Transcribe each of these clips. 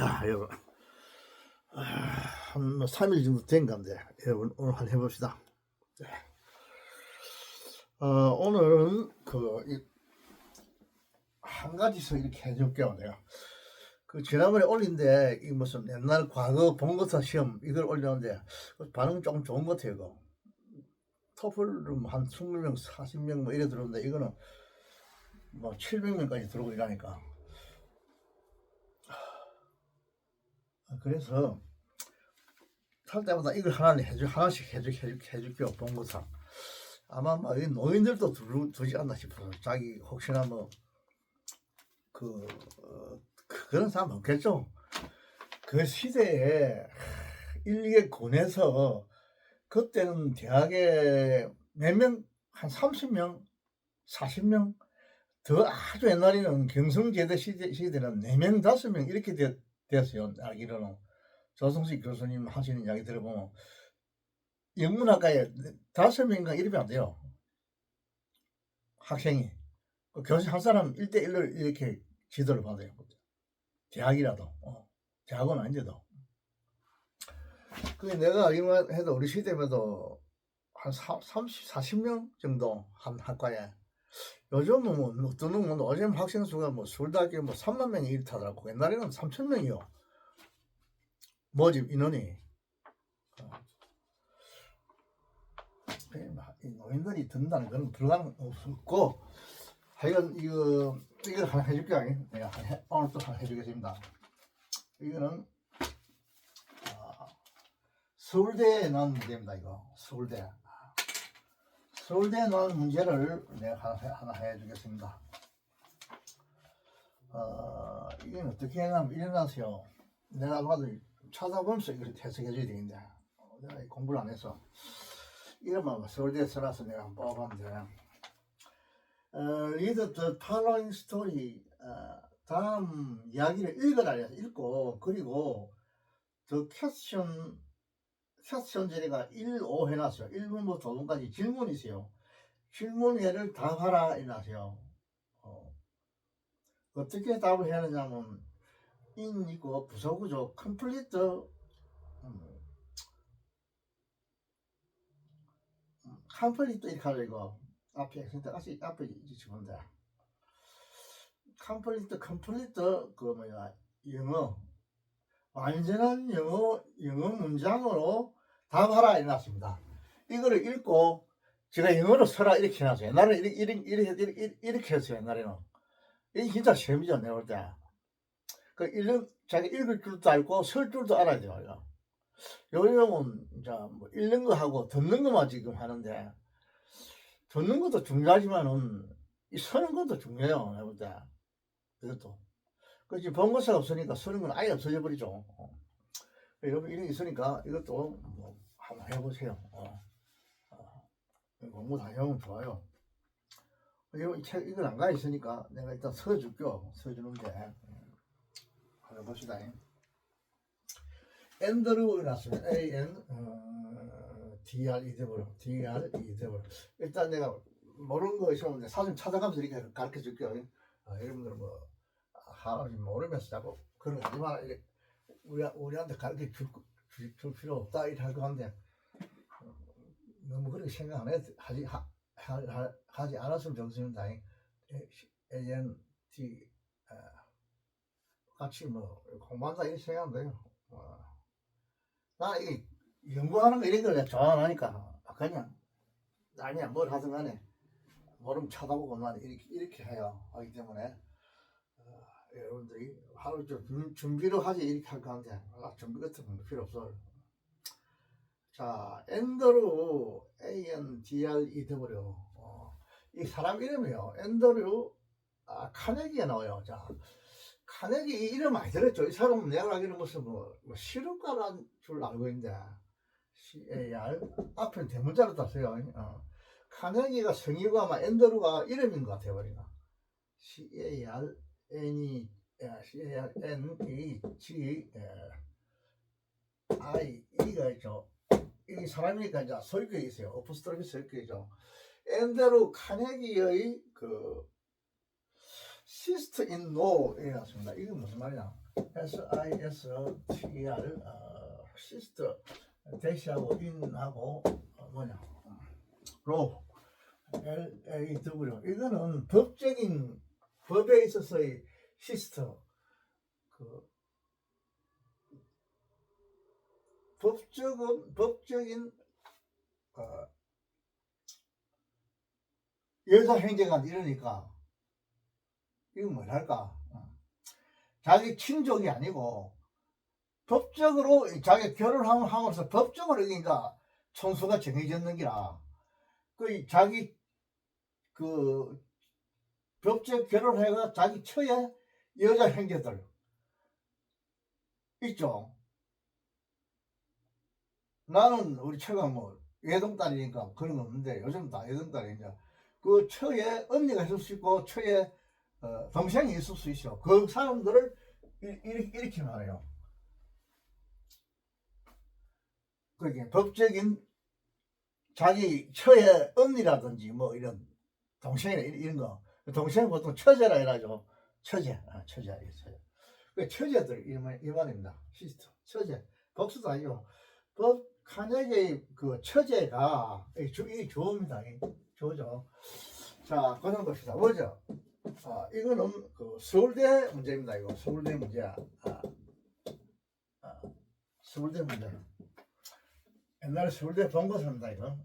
여러분, 한 3일 정도 된 건데, 여러분, 오늘 한번 해봅시다. 네. 오늘은 한 가지서 이렇게 해줄게요. 내가 지난번에 올린데 이 무슨 옛날 과거 본거사 시험 이걸 올렸는데 반응 조금 좋은 것 같아요. 이거 토플은 한 20명, 40명 뭐 이래 들어오는데 이거는 뭐 700명까지 들어오고 이러니까. 그래서 탈 때마다 이걸 하나씩 해줄게요. 본거사. 아마 이 노인들도 두지 않나 싶어서 자기 혹시나 그런 사람 없겠죠. 그 시대에 일개 군에서 그때는 대학에 몇 명, 한 30명, 40명, 더 아주 옛날에는 경성제대 시대는 4명, 5명 이렇게 됐어요. 알기로는 조성식 교수님 하시는 이야기 들어보면 영문학과에 5명인가 이러면 안 돼요. 학생이 교수 한 사람 1대1로 이렇게 지도를 받아요. 대학이라도 대학은 아닌데도. 내가 이만 해도 우리 시대에도 한 30, 40명 정도 한 학과에. 요즘은 뭐 어떤 놈은 요즘 학생 수가 서울대학교 3만 명이 이렇다더라고. 옛날에는 3천 명이요. 모집 인원이. 이 노인들이 든다는 건 불가능 없고, 하여간 이걸 하나 해줄게요. 내가 오늘 또 하나 해주겠습니다. 이거는 서울대에 나온 문제입니다. 이거 서울대에 나온 문제를 내가 하나 해주겠습니다. 이게 어떻게 하냐면 일어나세요. 내가 봐도 찾아보면서 이걸 해석해줘야 되는데 내가 공부를 안 해서 이러면 서울대에 써놔서 내가 한번 뽑아봤는데 read the following story. 다음 이야기를 읽어라. 읽고 그리고 the question 제가 1, 5 해놨어요. 1번부터 5번까지 질문이 있어요. 질문에를 답하라 해놨어요. 어떻게 답을 해야 하냐면 in 있고 부사구조 complete 이렇게 하죠. 이거 앞에 선택하시 앞에 지우면 돼. complete 영어 완전한 영어 문장으로 답하라 해놨습니다. 이거를 읽고 제가 영어로 써라 이렇게 해놨어요. 옛날에는 이렇게 했어요. 옛날에는 이게 진짜 시험이죠. 내가 볼 때. 자기 읽을 줄도 알고 쓸 줄도 알아야 돼요. 요즘은 이제 읽는 거 하고 듣는 것만 지금 하는데 듣는 것도 중요하지만은 이 쓰는 것도 중요해요. 내가 볼 때. 이것도. 지금 본거사가 없으니까 쓰는 건 아예 없어져 버리죠. 여러분 이런 게 있으니까 이것도 한번 해보세요. 공부 다 해보면 좋아요. 여러분 이걸 안 가 있으니까 내가 일단 써줄게요. 써주는데 한번 봅시다. 앤드루 났습니다. DREW. 일단 내가 모르는 거 있으면 사진 찾아가면서 이렇게 가르쳐 줄게요. 여러분들 모르면서 자꾸 그런 거 하지 마라. 우리한테 가르쳐 줄 필요 없다. 이렇게 할 것 같은데 너무 그렇게 생각 안 하지 않았으면 좋겠습니다. ANT 같이 공부한다 이렇게 생각하면 돼요. 나 이게 연구하는 거 이런 걸 좋아하니까 그냥 아니야 뭘 하든 간에 모르면 쳐다보고 나는 이렇게 해요. 하기 때문에 여러분들이 하루 좀 준비를 하지 이렇게 할 거 같은데 준비 같은 건 필요 없어. 자, 앤드루 ANDREW 이 사람 이름이요. 앤드루 카네기가 나와요. 자, 카네기 이 이름 많이 들었죠. 이 사람은 내가 알기로는 무슨 시루가란 줄 알고 있는데 CAR 앞에는 대문자로 땄어요. 카네기가 성이고 아마 앤드루가 이름인 것 같아요. 버리가 CARNEG I가 있죠. 이 사람이니까 이제 설교에 있어요. 어포스트로피 설교이죠. 앤드루 카네기의 시스트 인 노 이래 놨습니다. 이게 무슨 말이냐? SISTER 시스터 대시하고 인하고 뭐냐 로 LAW 이거는 법적인 법에 있어서의 시스터 그 법적인 여자 행제가 이러니까 이거 뭐랄까 자기 친족이 아니고 법적으로 자기 결혼함으로써 법적으로 그러니까 총수가 정해졌는 기라 그 자기 그 법적 결혼해가 자기 처에 여자 형제들 있죠. 나는 우리 처가 뭐 외동딸이니까 그런 거 없는데 요즘 다 외동딸이니까 그 처에 언니가 있을 수 있고 처에 동생이 있을 수 있어. 그 사람들을 이렇게 말해요. 그게 법적인 자기 처의 언니라든지 뭐 이런 동생이나 이런 거 동생 보통 처제라 해가지고 처제 처제 그 처제들 이 말입니다. 시스터 처제 복수도 아니고 법 간역의 그 처제가 이 조입니다. 조죠. 자 그런 것이다. 뭐죠? 이거는 그 서울대 문제입니다. 이거 서울대 문제야. 서울대 문제. 옛날에 서울대 본 거 삽니다. 이거.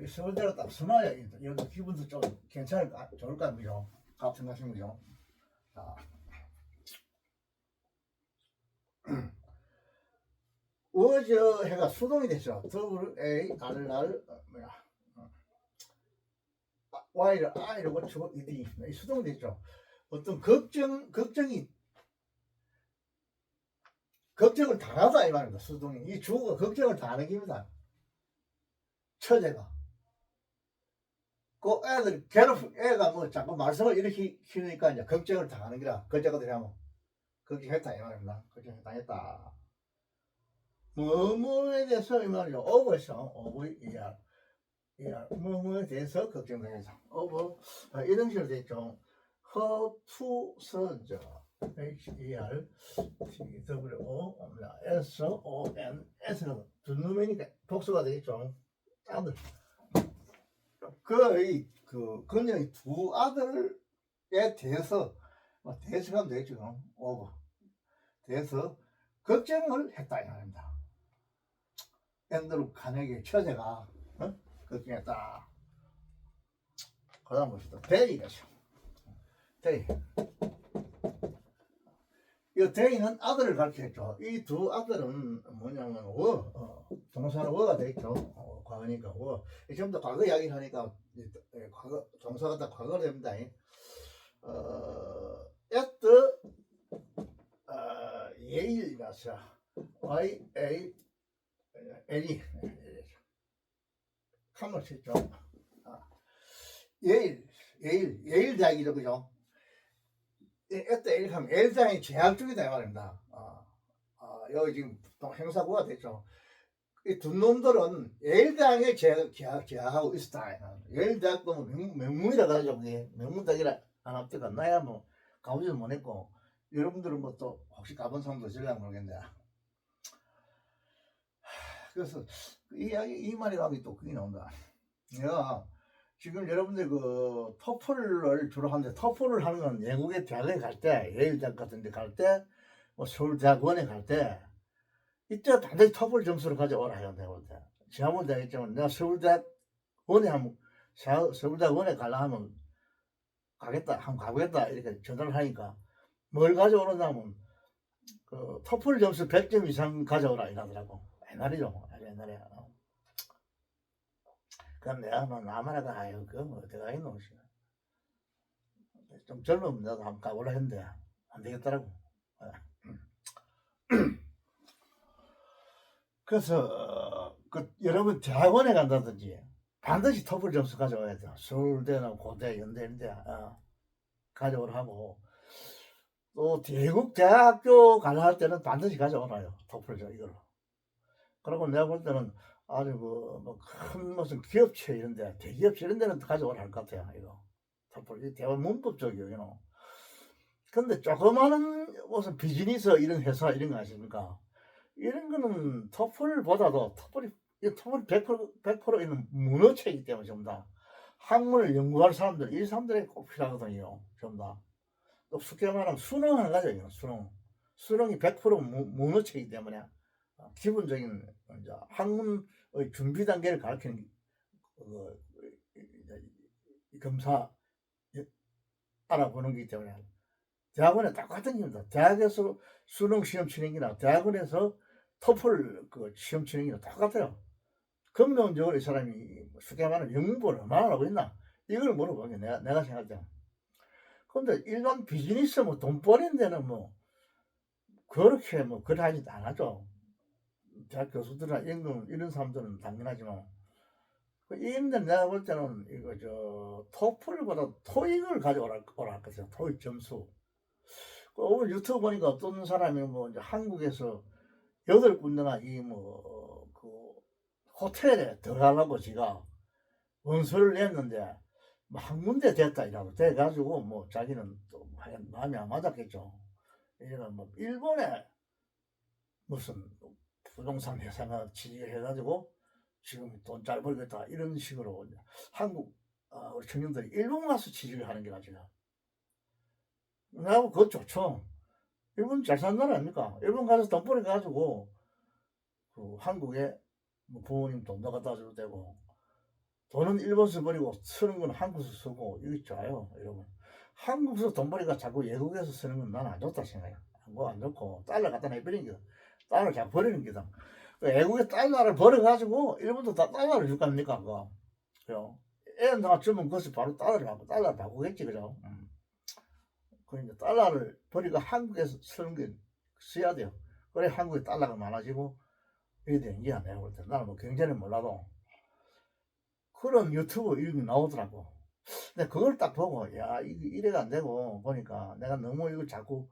서울대로 딱 서놔야 여기 기분도 좀 괜찮을까 좋을까 그죠? 같은 것인 거죠. 어저 해가 수동이 됐죠. WA RR 뭐야 Y를 I를 고치고 이 수동이 됐죠. 어떤 걱정을 당하다 이 말입니다. 수동이 이 주어가 걱정을 당하는 겁니다. 처제가 그 애들 애가 뭐 자꾸 말썽을 이렇게 키우니까 이제 걱정을 당하는 기라 걱정들이 하면 걱정했다 이 말입니다. 걱정당했다. 뭐뭐에 대해서 이 말이죠. 오버에서 뭐뭐에 대해서 걱정되죠. 오버 이런 식으로 되죠. 허투선저 HER TWO SON S는 두 놈이니까 복수가 되겠죠. 아들 그냥 두 아들에 대해서 대해서가 되죠. 오버 대해서 걱정을 했다 이 말입니다. 앤드루 카네기 처제가 걱정했다. 그 다음 봅시다. 대리가죠. 대리. 이 대리는 아들을 가르쳤죠. 이 두 아들은 뭐냐면 동사는 어가 되겠죠. 과거니까 전부 다 과거 이야기를 하니까 과거 동사가 다 과거로 됩니다. at 예일이라서 YA L이 칸을 쳤죠. 예일 대학이죠, 그죠? at L 하면 L 대학이 재학 중이다 이 말입니다. 여기 지금 행사구가 됐죠. 이 두 놈들은 예일 대학에 재학하고 있었다. 예일 대학도 뭐 명문이라 가지고 명문대학이라 안 합니까? 나야 뭐 가보지도 못했고 여러분들은 뭐 또 혹시 가본 사람도 있을까 모르겠네. 그래서 이 말이라고 또 그게 나온다. 내가 지금 여러분들 그 토플을 주로 하는데 토플을 하는 건 외국의 대학에 갈 때 예일 대학 같은 데 갈 때 뭐 서울대학원에 갈 때 이때 반드시 토플 점수를 가져오라 해요. 내가 볼 때. 지난번 내가 했지만 내가 서울대학원에 가려 하면 한번 가보겠다 이렇게 전화를 하니까 뭘 가져오느냐면 그 토플 점수 100점 이상 가져오라 이러더라고. 옛날이죠. 옛날에. 그럼 내가 뭐 나만아가 아유 그거 뭐 어디가 있노 좀 젊으면 나도 한번 가보려 했는데 안 되겠더라고. 그래서 여러분 대학원에 간다든지 반드시 토플 점수 가져와야 돼요. 서울대나 고대, 연대인데 가져오라 하고 또 대국 대학교 가려 할 때는 반드시 가져오라요. 토플 이걸로. 그리고 내가 볼 때는 아주 큰 무슨 기업체 이런데 대기업체 이런 데는 가져오라 할 것 같아요. 이거 토플 이 대화 문법적이에요. 근데 조그마한 무슨 비즈니스 이런 회사 이런 거 아십니까? 이런 거는 토플보다도 토플이 100% 있는 문어체이기 때문에 전부 다 학문을 연구할 사람들 이 사람들에게 꼭 필요하거든요. 전부 다. 또 쉽게 말하면 수능 한 가지예요. 수능이 100% 문어체이기 때문에 기본적인 이제 학문의 준비 단계를 가르치는 검사 알아보는 거기 때문에 대학원에 똑같은 겁니다. 대학에서 수능 시험 치는 게나 대학원에서 토플 그 시험 치는 게나 똑같아요. 근본적으로 이 사람이 쉽게 말하면 영문을 얼마나 하고 있나 이걸 물어보는 게 내가 생각할 때. 근데 일반 비즈니스 뭐 돈 버는 데는 뭐 그렇게 뭐 그래 하지도 안 하죠. 대학 교수들이나 이런 사람들은 당연하지만 이인들 내가 볼 때는 이거 저 토플보다 토익을 가져오라 할 것이요. 토익 점수. 오늘 유튜브 보니까 어떤 사람이 뭐 이제 한국에서 8군데나 이 뭐 그 호텔에 들어가려고 지가 원서를 냈는데 뭐 한 군데 됐다 이라고 돼가지고 뭐 자기는 또 마음이 안 맞았겠죠. 이래가 뭐 일본에 무슨 부동산 회사가 취직해가지고 지금 돈 잘 벌겠다 이런 식으로 한국 우리 청년들이 일본 가서 취직을 하는 게 나지가 나하고 그거 좋죠. 일본 잘 사는 나라 아닙니까? 일본 가서 돈 벌어가지고 그 한국에 뭐 부모님 돈도 갖다 줘도 되고 돈은 일본에서 버리고 쓰는 건 한국에서 쓰고 이게 좋아요 여러분. 한국에서 돈 버리가 자꾸 외국에서 쓰는 건 나는 안 좋다 생각해요. 그거 안 좋고 달러 갖다 내버리는 게 달러 자꾸 버리는 게다. 외국에 달러를 벌어가지고 일본도 다 달러를 줄 거 아닙니까 그거. 그죠? 애는 다 주면 그것을 바로 달러를 바꾸겠지 그죠? 그러니까 달러를 버리고 한국에서 쓰는 게 써야 돼요. 그래 한국에 달러가 많아지고 이래 되는 게 내가 볼 때. 나는 뭐 경제는 몰라도 그런 유튜브 이런 게 나오더라고. 근데 그걸 딱 보고 야 이래가 안 되고 보니까 내가 너무 이걸 자꾸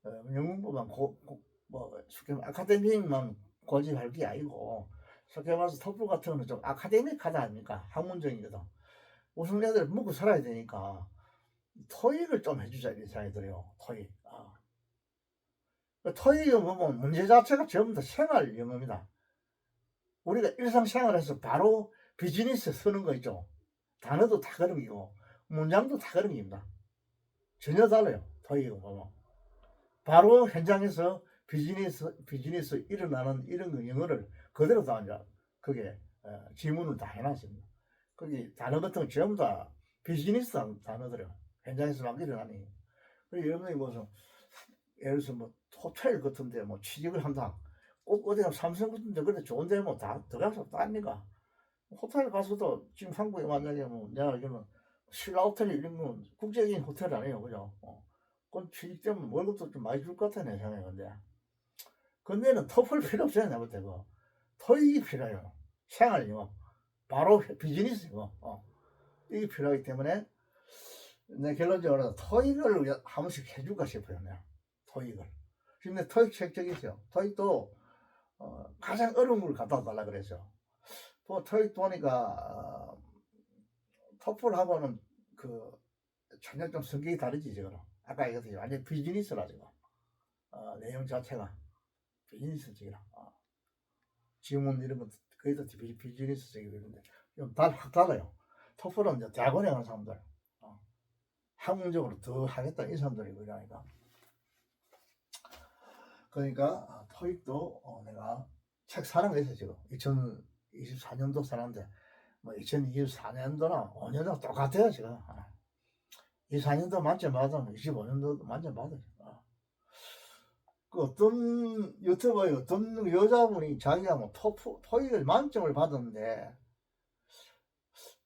영문부만 뭐 쉽게 말하면 아카데믹만 고집할 게 아니고 쉽게 말해서 토플 같은 거는 좀 아카데믹하다 아닙니까? 학문적이거든. 우선 애들 먹고 살아야 되니까 토익을 좀 해주자 이런 생각이 들어요. 토익. 토익을 보면 문제 자체가 전부 다 생활 영어입니다. 우리가 일상생활에서 바로 비즈니스 쓰는 거 있죠. 단어도 다 그런 거고 문장도 다 그런 겁니다. 전혀 달라요. 토익을 보면. 바로 현장에서 비즈니스 일어나는 이런 거 영어를 그대로 다 이제 그게 지문을 다 해놨습니다. 거기 단어 같은 거 전부 다 비즈니스 단어들이요. 현장에서 막 일어나니. 그리고 여러분이 무슨 예를 들어서 뭐 호텔 같은데 뭐 취직을 한다. 꼭 어디 가 삼성 같은데 그래 좋은데 뭐 다 들어가서 따니까 호텔 가서도 지금 한국에 만약에 뭐 내가 알기로는 신라 호텔 이런 건 국제적인 호텔 아니에요, 그죠? 그건 취직되면 월급도 좀 많이 줄 것 같아 내 생각에 근데는 토플 필요 없어요 내가 볼 때. 토익이 필요해요. 생활이요. 바로 비즈니스이고 이게 필요하기 때문에 내 결론적으로 토익을 한 번씩 해줄까 싶어요. 내가 토익을. 근데 토익 책 저기 있어요. 토익도 가장 어려운 걸 갖다 달라 그랬죠. 또 토익 보니까 토플하고는 그 전혀 좀 성격이 다르지 지금. 아까 얘기했듯이 완전 비즈니스라 지금. 내용 자체가 비즈니스적이라. 지문 이런 거 거의 다 비즈니스적이고 이런데 확 달라요. 토플은 이제 대학원에 가는 사람들, 학문적으로 더 하겠다 이 사람들이고 이러니까. 그러니까 토익도 내가 책 사는 거 있어 지금 2024년도 사는데 뭐 2024년도나 5년도 똑같아요 지금. 24년도 만점 받으면 25년도 만점 받아요. 그 어떤 유튜버에 어떤 여자분이 자기가 뭐 토익을 만점을 받았는데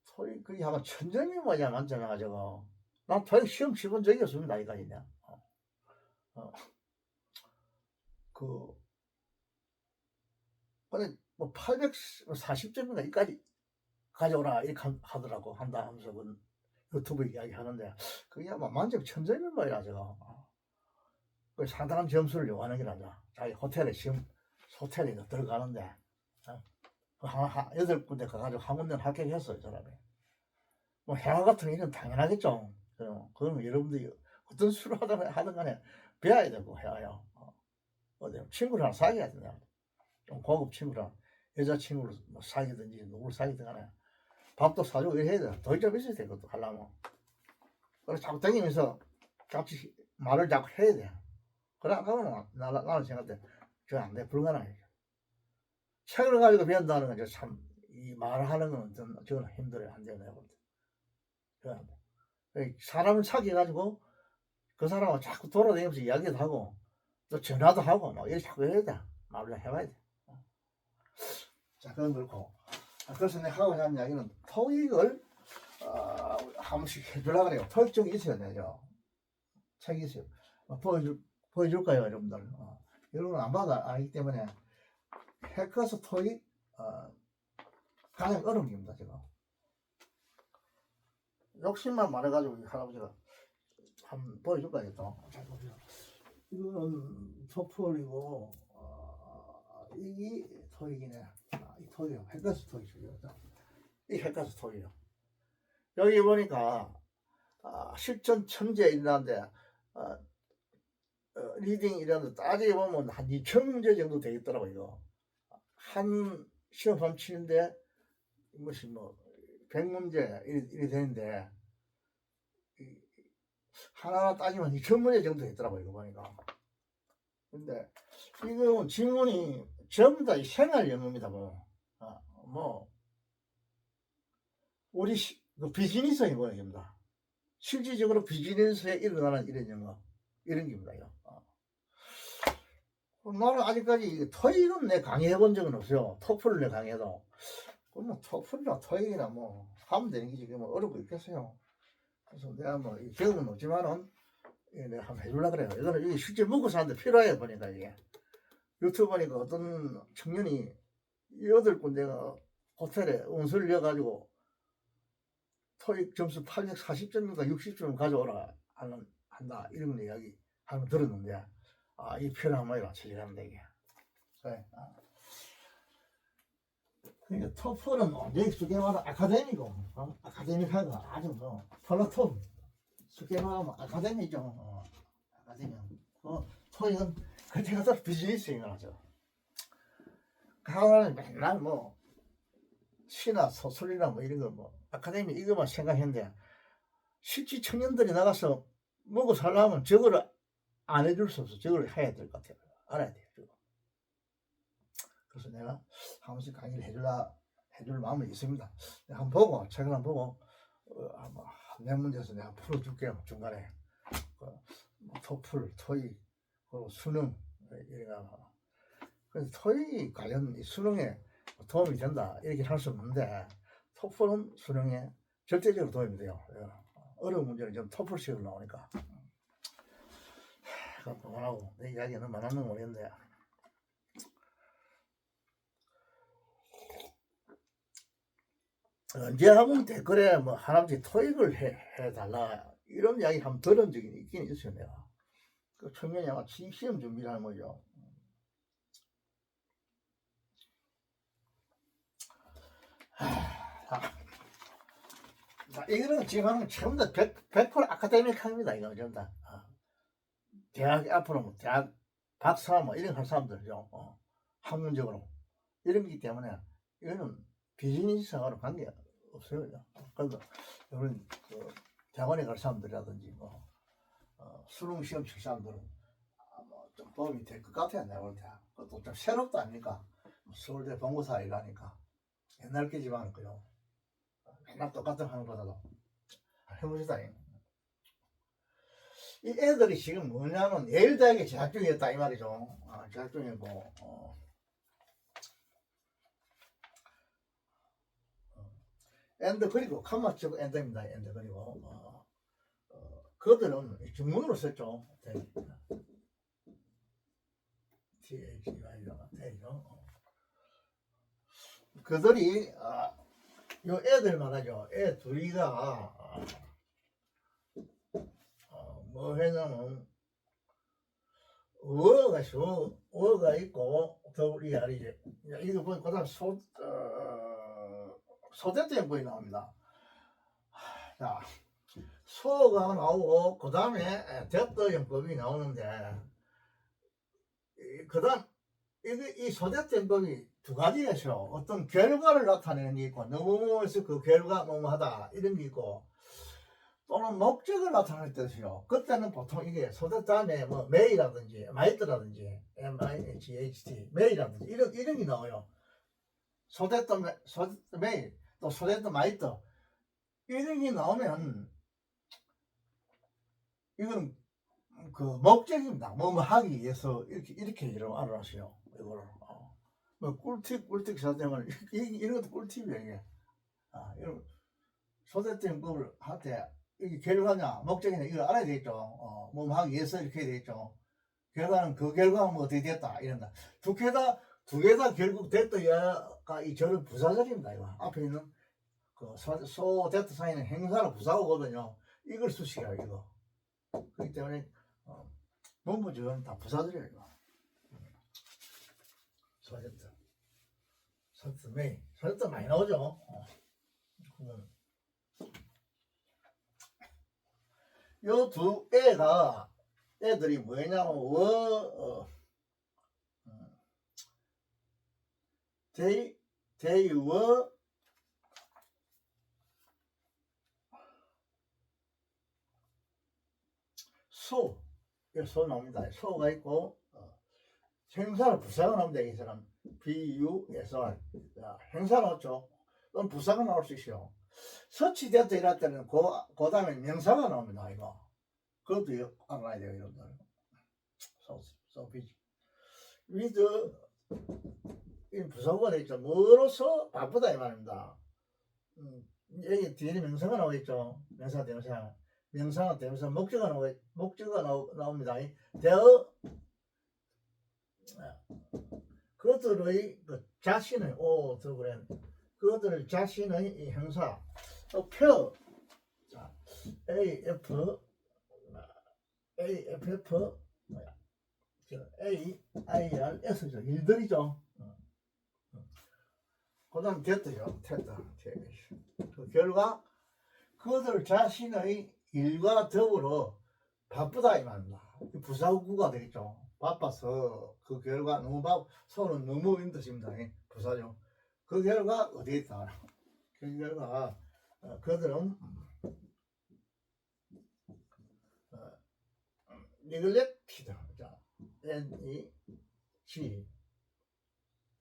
토익 그게 아마 1000점이 뭐냐 만점해가지고 난 토익 시험 치본 적이 없습니다 이까지냐. 그 근데 뭐 840점인가 이까지 가져오라 이렇게 하더라고 한다 하면서 유튜브 이야기 하는데 그게 아마 만점 1000점인 거야 제가. 그 상당한 점수를 요구하는 게 아니라 자기 호텔에 들어가는데 한 8군데 가가지고 한 군데는 합격했어요 이 사람이. 뭐 해화 같은 일은 당연하겠죠. 그러면 여러분들이 어떤 수를 하든 간에 배워야 되고 해요. 어디 친구랑 사귀어야 된다. 좀 고급 친구랑 여자친구를 뭐 사귀든지 누구를 사귀든 간에 밥도 사주고 이래 해야 돼. 돈이 좀 있어야 돼. 그것도 하려면. 그래서 자꾸 다니면서 같이 말을 자꾸 해야 돼. 그래 안 하면 나는 생각할 때 그건 안 돼. 불가능해. 책을 가지고 배운다는 건 참 이 말하는 건 저는 힘들어요. 안 돼요. 내가 볼 때. 그건 안 돼. 사람을 사귀어가지고 그 사람하고 자꾸 돌아다니면서 이야기도 하고 또 전화도 하고 막 이렇게 자꾸 해야 돼. 말을 해봐야 돼. 자, 그건 그렇고. 그래서 내가 하고자 하는 이야기는 토익을 한 번씩 해주려고 그래요. 토익증이 있어야 돼요. 책이 있어요. 보여줄까요, 여러분들? 여러분은 안 봐도 알기 때문에 해커스 토익 가장 어려운 겁니다, 제가. 욕심만 많아가지고 할아버지가 한번 보여줄까요, 또? 잘 보세요. 이거는 토플이고 이 토익이네. 이 토익이요. 해커스 토익이죠. 이 해커스 토익이요. 여기 보니까 실전 천재 이라는데 리딩 이라는데 따지게 보면 한 2,000문제 정도 되겠더라고 이거. 한 시험 치는데 무슨 뭐 100문제 이리 되는데 하나 따지면 2,000문제 정도 되더라고 이거 보니까. 근데 이거 질문이 전부 다 생활 영어입니다. 뭐 우리 그 비즈니스 영어입니다. 실질적으로 비즈니스에 일어나는 이런 영어 이런 겁니다. 나는 아직까지 토익은 내 강의해 본 적은 없어요. 토플을 내 강의해도. 뭐 토플이나 토익이나 뭐 하면 되는 게 지금 어려운 거 있겠어요. 그래서 내가 뭐 경험은 없지만은 내가 한번 해주려고 그래요. 이거는 이게 실제 먹고 사는데 필요해 보니까 이게. 유튜브 보니까 어떤 청년이 8군데가 호텔에 온수를 이어가지고 토익 점수 840점인가 60점 가져오라 한다 이런 이야기 한번 들었는데 이게 필요한 말이라 찾아갑니다 이게. 그래. 그러니까 토플은 여기 쉽게 말하면 아카데미고 아카데믹하고 아주 뭐 플라톤 쉽게 말하면 아카데미죠. 아카데미. 토익은 그때 가서 비즈니스인 거죠. 강화는 맨날 뭐 시나 소설이나 뭐 이런 거 뭐 아카데미 이거만 생각했는데 실제 청년들이 나가서 먹고 살려면 저거를 안 해줄 수 없어. 저걸 해야 될 것 같아요. 알아야 돼요. 저거. 그래서 내가 한 번씩 강의를 해줄 마음이 있습니다. 내가 한번 보고 책을 한번 보고 내 문제에서 내가 풀어줄게요. 중간에 뭐 토플, 토익, 그리고 수능 이래가. 그래서 토익 관련 수능에 도움이 된다 이렇게 할 수 없는데 토플은 수능에 절대적으로 도움이 돼요. 어려운 문제는 좀 토플식으로 나오니까. 그만하고 내 이야기는 많았는 거 모르겠는데 언제 하면 댓글에 뭐 할아버지 토익을 해달라 이런 이야기 한번 들은 적이 있긴 있어요. 내가 그 청년이 아마 시험 준비를 하는 거죠. 이거는 지금 하면 전부 다 100% 아카데믹 합니다. 이거 전부 다 대학 앞으로 뭐 대학 박사 뭐 이런 할 사람들이죠. 학문적으로 이런 거기 때문에 이거는 비즈니스하고는 관계 없어요. 그래서 이런 그 대학원에 갈 사람들이라든지 뭐 수능 시험 칠 사람들은 좀 도움이 될 것 같아요. 내가 볼 때. 그것도 좀 새롭다 아닙니까? 서울대 본고사 일하니까 옛날 게지만 그요. 맨날 똑같은 하는 것보다도 해보시다. 이 애들이 지금 뭐냐면 예일대학에 재학 중이었다 이 말이죠. 재학 중이고 엔드 그리고 칸마치고 엔드입니다. 엔드 그리고 그들은 중문으로 썼죠. TH가 되죠. 그들이 요 애들 말하죠. 애 둘이가 뭐 했냐면 어가 있고 더블이 아니지. 이거 보니 그다음 소대tem보이 나옵니다. 자, 소가 나오고 그 다음에 데트 영법이 나오는데 그 다음 이 소데트 영법이 두 가지에서 어떤 결과를 나타내는 게 있고 너무해서 그 결과 너무하다 이런 게 있고 또는 목적을 나타낼 뜻이요. 그때는 보통 이게 소데트 다음에 뭐 메이라든지 마이트라든지 MIGHT 메이라든지 이런 게 나와요. 소데트 메이 또 소데트 마이트 이런 게 나오면 이건 그 목적입니다. 뭐 하기 위해서 이렇게 여러분 알아하세요. 이거를 뭐 꿀팁 사정을 이런 것도 꿀팁이에요. 이게 이런 소대때 연구를 할 때 이게 결과냐 목적이냐 이걸 알아야 되겠죠. 뭐 하기 위해서 이렇게 해야 되겠죠. 결과는 그 결과가 뭐 어떻게 됐다 이런다. 두 개 다 결국 됐다가 이 저는 부사절입니다. 이거 앞에 있는 그 소 데트 사이는 행사로 부사거든요. 이걸 쓰시라 이거. 그렇기 때문에 문부지는 다 부사들이에요. 이거. 소데트 메이 소데트 많이 나오죠. 요 두 애들이 뭐냐면 they were 소 나옵니다. 소가 있고 행사를 부사가 나옵니다. 이 사람 BU에서 행사 나왔죠. 그럼 부사가 나올 수 있어요. 서치데이터 이럴 때는 그 다음에 명사가 나옵니다. 이거 그것도 알아야 돼요. 여러분들. 비지 위드 이 부사가 되겠죠. 뭐로서 바쁘다 이 말입니다. 여기 뒤에 명사가 나오겠죠. 명사 대명사 명사가 되면서 목적어가 나옵니다. 되어 그것들의 그 자신의 그것들 자신의 이 형사 표 AFF AIRS죠. 일들이죠. 그 다음 됐어요. 그 결과 그들 자신의 일과 더불어 바쁘다 이 말입니다. 부사구가 되겠죠. 바빠서 그 결과 너무 서로는 너무 힘드십니다. 부사죠. 그 결과 어디에 있다. 그 결과 그들은 neglected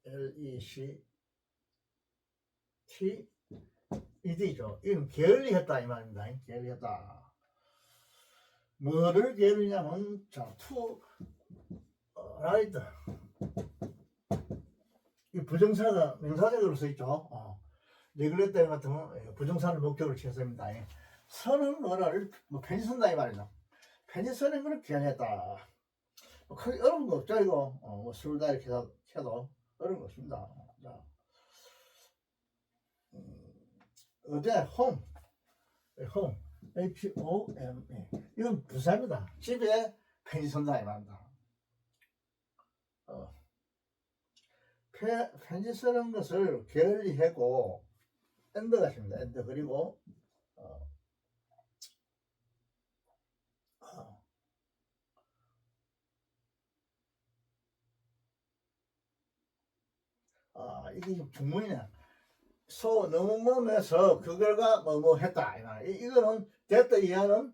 NEGLECT 이건 게을리했다 이 말입니다. 게을리했다. 뭐를 게을리냐면 to write 이 부정사가 명사적으로 써있죠. 네글렉트 같은 건 부정사를 목적으로 취했습니다. 서는 거를 편지 쓴다 이 말이죠. 편지 쓰는 거를 게을리했다. 크게 어려운 거 없죠 이거. 술다 이렇게 해도 어려운 거 없습니다. 어제 home HOME 이건 부사입니다. 집에 편지 쓴다 이 말입니다. 편지 쓰는 것을 게을리하고 엔더가 있습니다. 엔더 그리고 이게 중문이네. 너무 몸에서 그 결과 뭐 했다. 이거는 됐다 이하는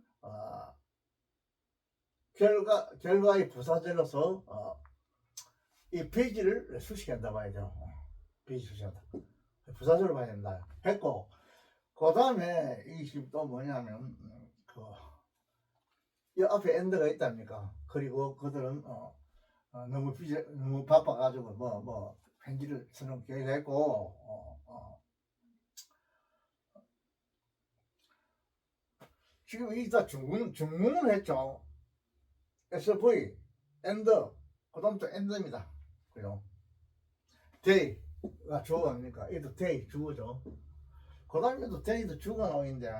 결과의 부사절로서 이 페이지를 수식한다 봐야죠. 페이지 수식한다. 부사절로 봐야 된다. 했고 그 다음에 이게 또 뭐냐면 이 앞에 엔드가 있답니까? 그리고 그들은 너무 바빠가지고 뭐 편지를 쓰는 계획을 했고 지금 이다 중문을 했죠. SV 엔드 그 다음 또 엔드입니다. 그죠? day가 주어가 아닙니까? 이도 day 주어죠. 그 다음에도 day도 주어가 나오는데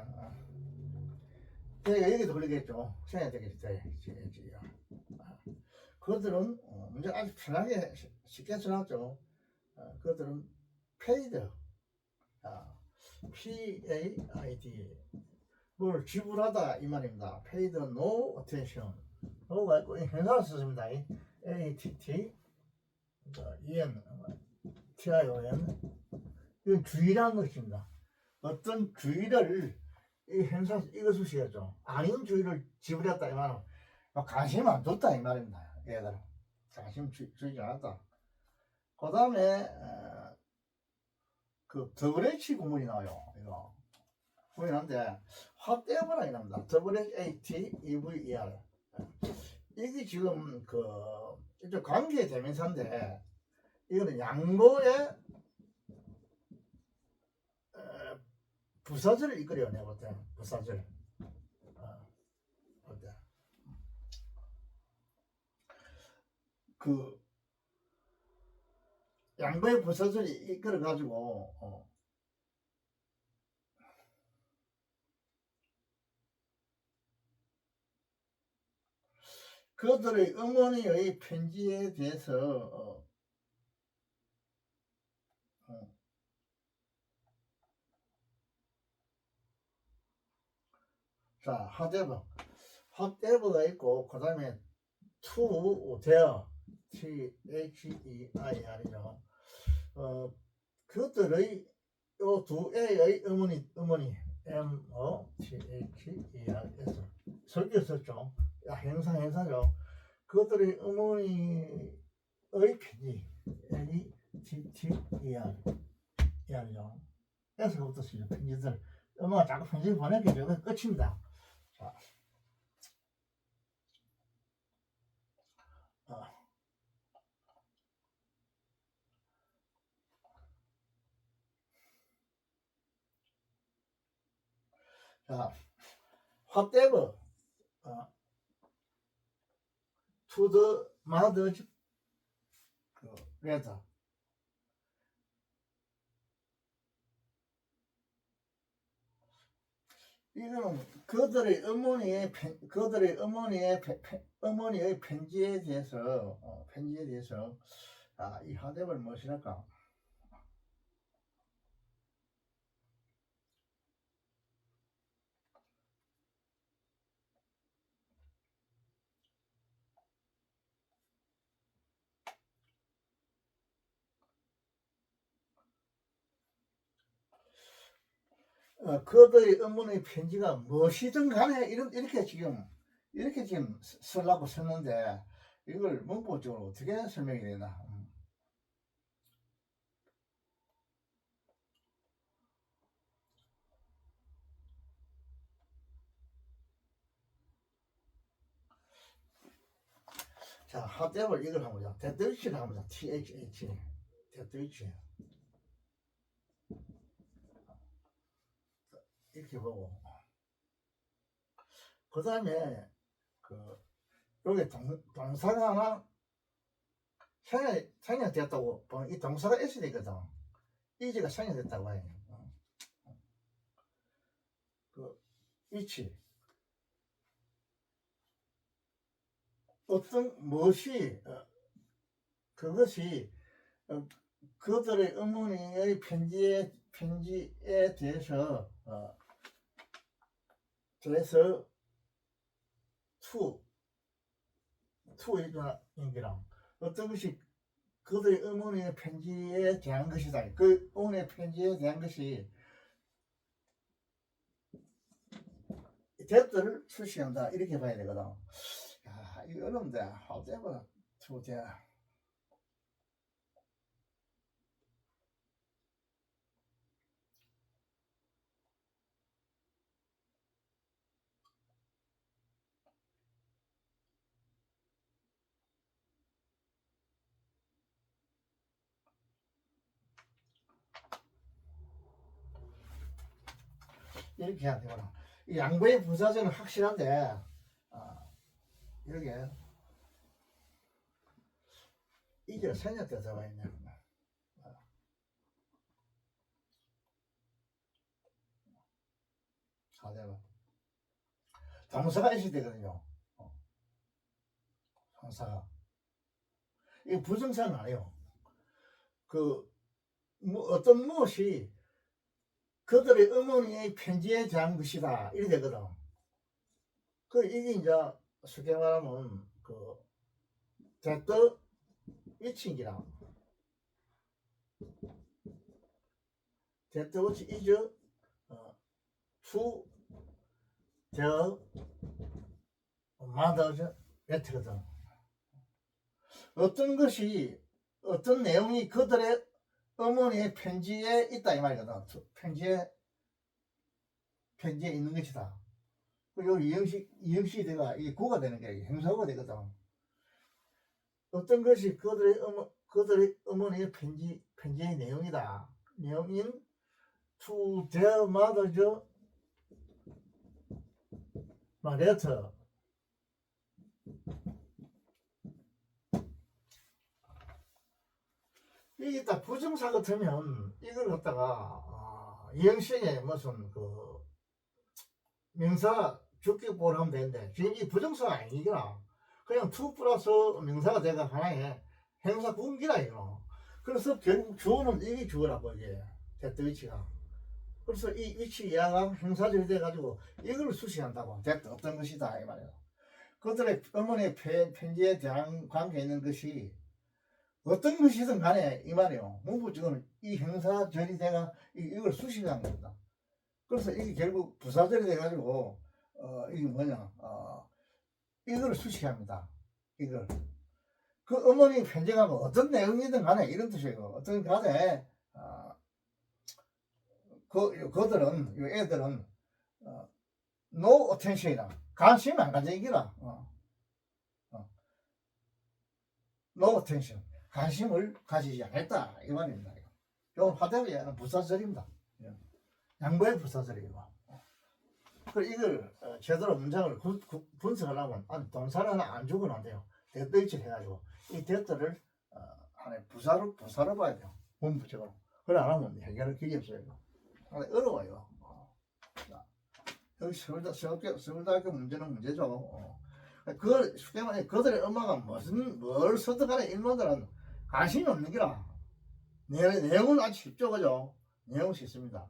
day가 여기도 걸리겠죠. 생각해야 되겠지. 그것들은 문제 아주 편하게 쉽게 써놨죠. 그것들은 paid PAID 뭘 지불하다 이 말입니다. paid no attention. 노가 있고 형사를 썼습니다. ATT EN TION 이건 주의라는 것입니다. 어떤 주의를 이 행사 이거 쓰셔야죠. 아닌 주의를 지불했다 이 말은 관심 안 뒀다 이 말입니다. 얘들은 관심 주지 않았다. 그 다음에 그 WH 구문이 나와요. 이거 구문인데 whatever라 이랍니다. WHATEVER 이게 지금 그 이쪽 관계 대명사인데 이거는 양보의 부사절을 이끌어요. 내가 볼 때 부사절. 어때? 그 양보의 부사절이 이끌어 가지고 그들의 어머니의 편지에 대해서 자, whatever가 있고 그 다음에 to their THEIR이죠. 그것들의 요 두 A의 어머니 MOTHER에서 설교 썼죠. 행사죠. 그것들의 어머니의 편지 LETTER이죠. 에서부터 쓰죠. 편지들 엄마가 자꾸 편지를 보내게 되면 끝입니다. 자, 자, whatever to the mother's letter. 이거는 그들의 어머니의 편지에 대해서 이 하대를 무엇이랄까? 그들의 어머니의 편지가 무엇이든 간에 이렇게 지금 쓰려고 썼는데 이걸 문법적으로 어떻게 설명이 되나? 자, 하대를 이걸 한번 보자. 대deutsch를 한번 보자. THH 대deutsch 이렇게 보고 그 다음에 여기 동사가 하나 생략됐다고 보면 이 동사가 있어야 되거든. 이제가 생략됐다고 해요. 위치 어떤 무엇이 그것이 그들의 어머니의 편지에 대해서 투인기랑 어떤 것이 그들의 어머니의 편지에 대한 것이다. 그 어머니의 편지에 대한 것이 대들을 수시한다 이렇게 봐야 되거든. 야, 이거 어려운데 however to their 이렇게 해야 되구나. 이 양보의 부사절은 확실한데 이렇게 이제 생략돼서 와 있네. 동사가 있어야 되거든요. 동사가 이 부정사는 아니에요. 어떤 무엇이 그들의 어머니의 편지에 대한 것이다. 이래 되거든. 이게 이제 쉽게 말하면 that which이라 that which is to the mother's letter거든. 어떤 내용이 그들의 어머니의 편지에 있다 이 말이거든. 편지에 있는 것이다. 그리고 이형식 대가 이게 구가 되는 게 형사구가 되거든. 어떤 것이 그들의 어머니의 편지의 내용이다. 내용인 to their mother's letter. 이게 딱 부정사 같으면 이걸 갖다가 이형식에 무슨 명사 주격보를 하면 되는데 지금 이 부정사가 아니구나. 그냥 to 플러스 명사가 돼가 하나의 행사 구분기라 이거. 그래서 결국 주어는 이게 주어라고 이게 that 위치가. 그래서 이 위치 이하가 행사절이 돼가지고 이걸 수식한다고. that 어떤 것이다 이 말이에요. 그들의 어머니의 편지에 대한 관계에 있는 것이 어떤 것이든 간에 이 말이에요. 문부적으로 이 형사절이 돼가 이걸 수식한 겁니다. 그래서 이게 결국 부사절이 돼가지고 이게 뭐냐 이걸 수식합니다. 이걸 그 어머니 편지가 뭐 어떤 내용이든 간에 이런 뜻이고 어떤 간에 그들은 이 애들은 no attention이다. 관심 안 가지기라. no attention. 관심을 가지지 않았다 이 말입니다. 이건 화대의 부사절입니다. 양보의 부사절이고. 이걸 제대로 문장을 분석하려면 동사를 하나 안 주고는 안 돼요. 대ጥ일치를 해가지고 이 대ጥ를 안에 부사로 봐야 돼요. 문부적으로. 그래 안 하면 해결할 길이 없어요. 어려워요. 여기 서울대학교 문제는 문제죠. 쉽게 말해 그들의 엄마가 뭘 선택하는 인물들은 관심이 없는 기라. 내용은 아주 쉽죠, 그죠? 내용은 쉽습니다.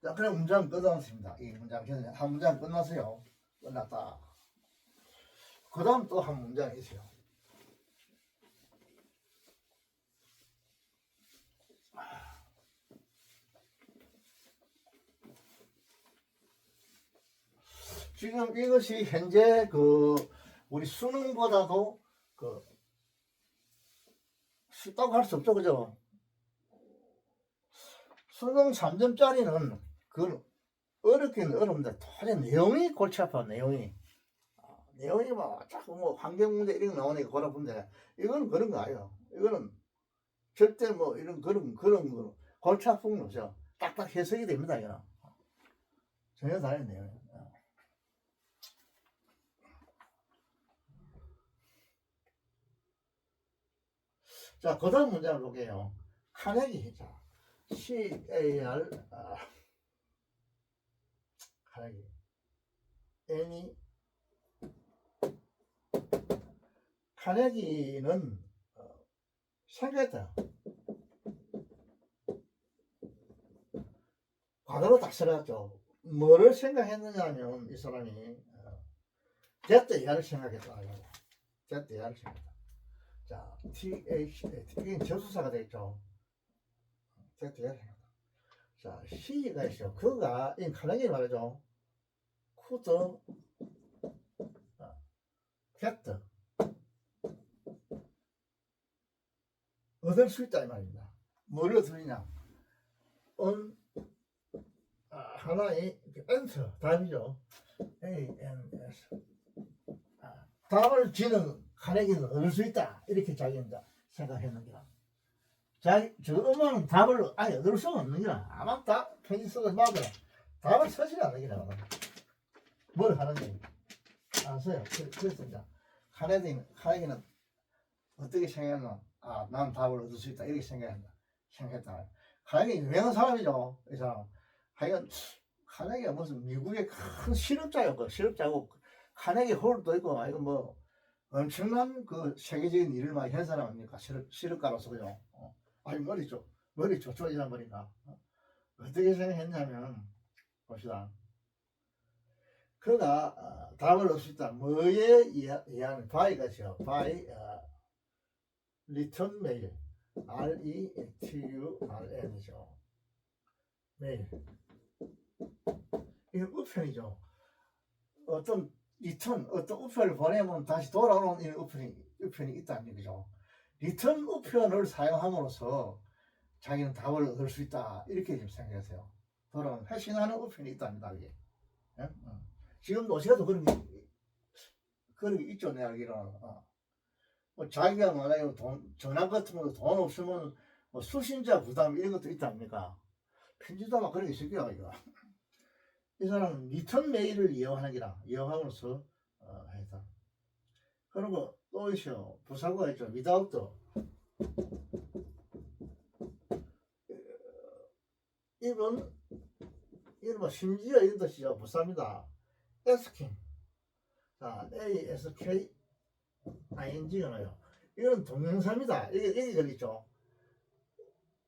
자, 그래 문장 끝났습니다. 이 문장 한 문장 끝났어요. 끝났다. 그 다음 또 한 문장이 있어요. 지금 이것이 현재 우리 수능보다도 쉽다고 할 수 없죠, 그죠? 수능 3점짜리는 어렵긴 어려운데 도저히 내용이 골치 아파. 내용이 막 자꾸 뭐 환경 문제 이런 거 나오니까 골아픈데 이거는 그런 거 아니에요. 이거는 절대 뭐 이런 그런 거 골치 아픈 거죠. 딱딱 해석이 됩니다. 이거는 전혀 다른 내용이에요. 자, 그 다음 문장을 볼게요. 카네기. 자, C-A-R, 카네기. N이, 카네기는 생각했다. 과거로 다 써놨죠. 뭐를 생각했느냐면, 이 사람이, that 이하를 생각했다. that 이하를 생각했다. 자, 이게 접수사가 되겠죠. that 이하를 생각했다. 자, C가 있어요. 그가, 이 카네기 말이죠. could get 얻을 수 있다 이 말입니다. 뭘 얻으냐? 하나의 answer 답이죠. ANS 답을 지는 카네기는 얻을 수 있다 이렇게 자기는 생각했는 거라. 저 엄마는 답을 아예 얻을 수가 없는 거라. 아마 답 편지 써서 받으라 답을 쓰지 않는 거라. 뭘 하는지 안 써요. 그래서 이제 카네기는 어떻게 생각했나? 난 답을 얻을 수 있다 이렇게 생각했다. 카네기 유명한 사람이죠. 이 사람. 하여간 카네기가 무슨 미국의 큰 실업자였고 실업자고 카네기 홀도 있고 이거 뭐 엄청난 세계적인 일을 많이 한 사람 아닙니까? 실업가로서 그죠. 아니 머리죠. 머리 쪽쪽 잃어버린가. 어떻게 생각했냐면 봅시다. 그가 답을 얻을 수 있다. 뭐에 의한 바이가죠. 바이 리턴 메일 RETURN이죠. 메일 이건 우편이죠. 어떤 리턴 어떤 우편을 보내면 다시 돌아오는 이런 우편이 있다는 얘기죠. 리턴 우편을 사용함으로써 자기는 답을 얻을 수 있다 이렇게 지금 생각하세요. 돌아오는 회신하는 우편이 있답니다. 이게. 예? 지금도 어디가도 그런 게 있죠. 내 알기로는. 뭐 자기가 만약에 전화 같은 것도 돈 없으면 뭐 수신자 부담 이런 것도 있다 아닙니까? 편지도 막 그런 게 있을 거야 이거. 이 사람은 리턴 메일을 이용하는 게라 이용함으로써 했다. 그리고 또 있어요. 부사구가 있죠. without 이건 뭐 심지어 이런 뜻이죠. 부사입니다. asking. 자, ASK ing가 나요. 이건 동명사입니다. 이게 걸리죠.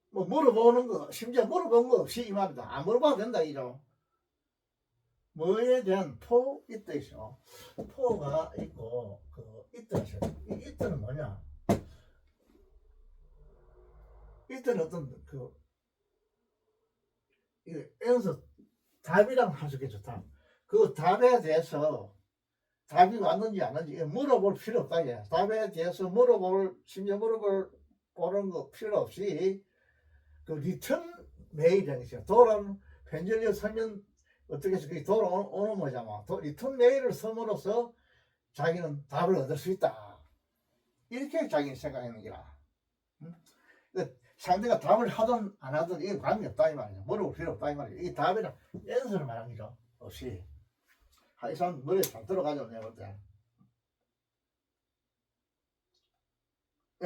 뭐 물어보는 거, 심지어 물어본 거 없이 이 말이다. 안 물어봐도 된다 이죠. 뭐에 대한 포 있다 있어. 포가 있고 있다 있어. 이 있다는 뭐냐? 있다는 어떤 여기서 답이랑 하셨겠죠. 답. 그 답에 대해서 답이 왔는지 안 왔는지 물어볼 필요 없다. 이게. 답에 대해서 심지어 물어보는 거 필요 없이 그 리턴 메일이라는 것이죠. 돌아오는 편지를 쓰면 어떻게 해서 그게 돌아오는 거잖아. 리턴 메일을 쓰므로써 자기는 답을 얻을 수 있다. 이렇게 자기는 생각하는 거라. 응? 상대가 답을 하든 안 하든 이게 관계없다 이 말이죠. 물어볼 필요 없다 이 말이죠. 이게 답이랑 앤서를 말하는 거죠. 없이. 이 사람 머리에 잘 들어가죠. 내가 볼 때.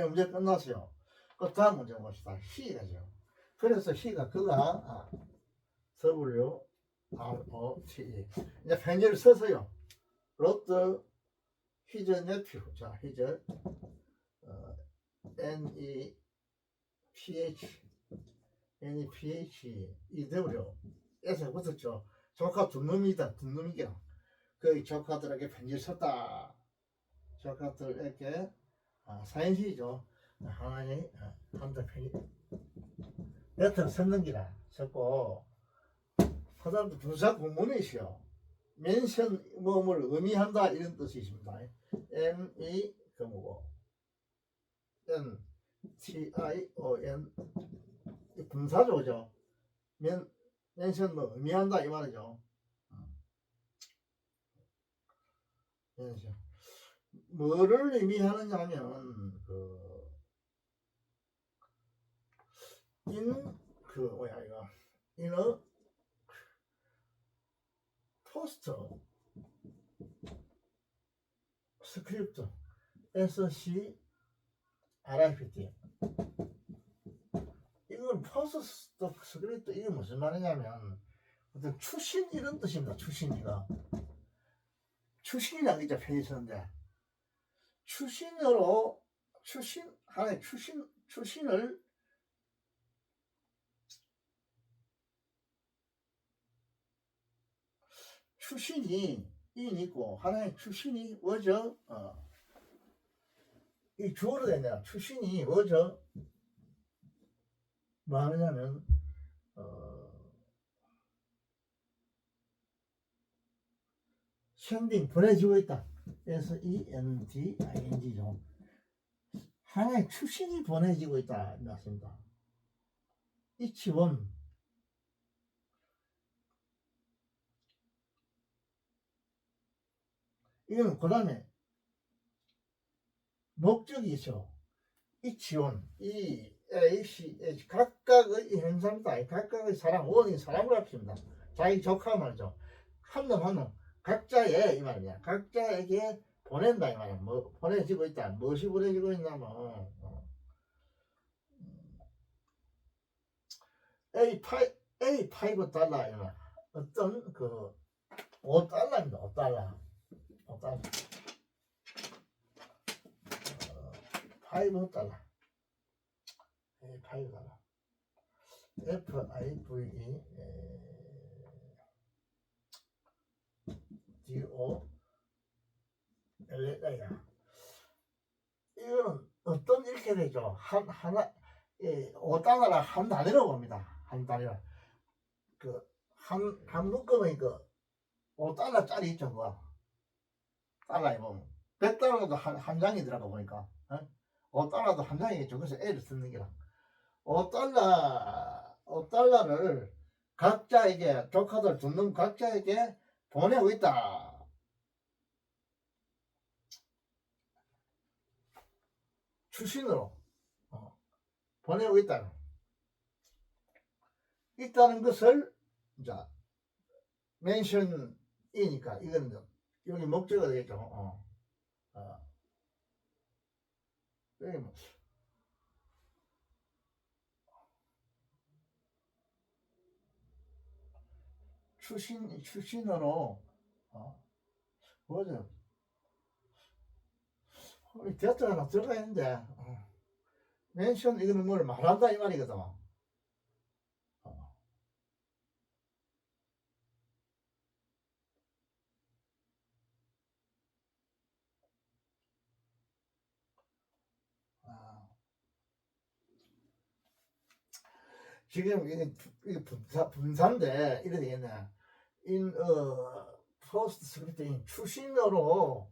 문제 끝났어요. 그 다음 문제 봅시다. he가죠. 그래서 he가 그가 WROTE 이제 편지를 써서요. wrote his nephew. 자, his NEPH EW 에서 붙었죠. 조카 두 놈이다. 두 놈이야. 그 조카들에게 편지를 썼다. 조카들에게 사연시죠. 하나님 한다 편지 여튼 썼는 기라 썼고 그 다음에 분사 구문이시요. 멘션 뭐를 의미한다 이런 뜻이 있습니다. M-E 그 뭐고 N-T-I-O-N 분사죠. 그죠? 멘션 뭐 의미한다 이 말이죠. 멘션 뭐를 의미하느냐 하면 뭐야 이거 인어 포스터 스크립트 SC RIPT 이건 포스터 스크립트 이게 무슨 말이냐면 어떤 추신 이런 뜻입니다. 추신이가 추신이라는 게 편히 쓰는데 하나의 추신을 추신이 인 있고 하나의 추신이 뭐죠? 이 주어로 되냐? 추신이 뭐죠? 뭐 하느냐면 sending 보내주고 있다. 그래서 SENDING죠. 하나의 추신이 보내지고 있다 맞습니다. each one 이건 그 다음에 목적이 있어. each one EACH 각각의 현상이다. 각각의 사람 원인 사람을 합칩니다. 자기 조카 말이죠. 한 놈 한 놈 각자의 이 말이야. 각자에게 보낸다 이 말이야. 뭐 보내지고 있다. 무엇이 보내지고 있냐면 A5달러 이거 어떤 $5입니다. $5. 5달러. $5. FIVE DO LA야. 이거는 어떤 이렇게 되죠. 하나 5달러라 한 단위로 봅니다. 한 단위로. 한 묶음의 5달러짜리 있죠. 그거. 달러에 보면 100달러도 한 장이더라고 보니까. 5달러도 한 장이겠죠. 그래서 L을 쓰는 게라. 5달러를 각자에게 조카들 두 놈 각자에게 보내고 있다. 추신으로 보내고 있다는 것을 이제 멘션이니까 이건 여기 목적어가 되겠죠. 여기 뭐 추신으로 뭐죠? 대자가 하나 들어가 있는데 멘션 이거는 뭘 말한다 이 말이거든. 지금 이게 분사인데 이래 되겠네. in post scripting 추신어로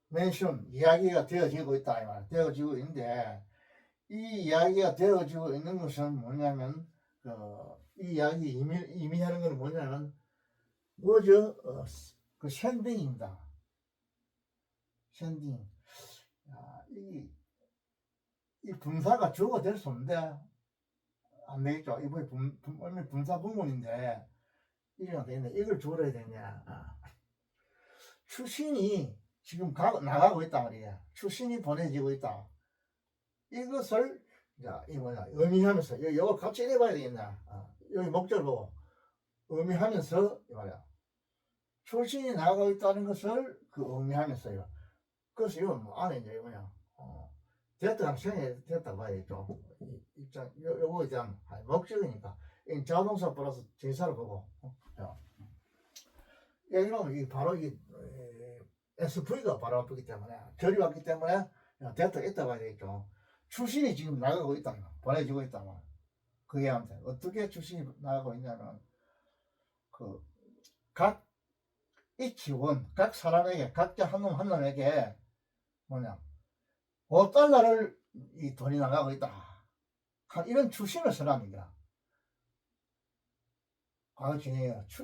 멘션 이야기가 되어지고 있다 이 말. 되어지고 있는데 이 이야기가 되어지고 있는 것은 뭐냐면 이 이야기 의미하는 것은 뭐냐면 뭐죠? 그 샌딩입니다. 샌딩. 이 분사가 주어가 될 수 없는데 안 되겠죠. 이번에 분사 부문인데 이래야 되겠네. 이걸 주어로 해야 되냐. 추신이 지금 나가고 있단 말이야. 추신이 보내지고 있다. 이것을 이 뭐냐 의미하면서 이걸 같이 해봐야 되겠냐. 여기 목적을 보고 의미하면서 이 말이야. 추신이 나가고 있다는 것을 의미하면서요. 그래서 이건 뭐 안에 이제 뭐냐 됐다 학생이 됐다 봐야겠죠. 입장 요거에 대한 목적이니까 자동사 플러스 제사를 보고 여기는 바로 SV가 바로 왔기 때문에 결이 왔기 때문에 됐다 있다 봐야 되겠죠. 출신이 지금 나가고 있다 보내지고 있다 그게 한테 어떻게 출신이 나가고 있냐면 각 이치원 각 사람에게 각자 한 놈 한 놈에게 뭐냐 5달러를 이 돈이 나가고 있다. 이런 추신을 써라는 거야.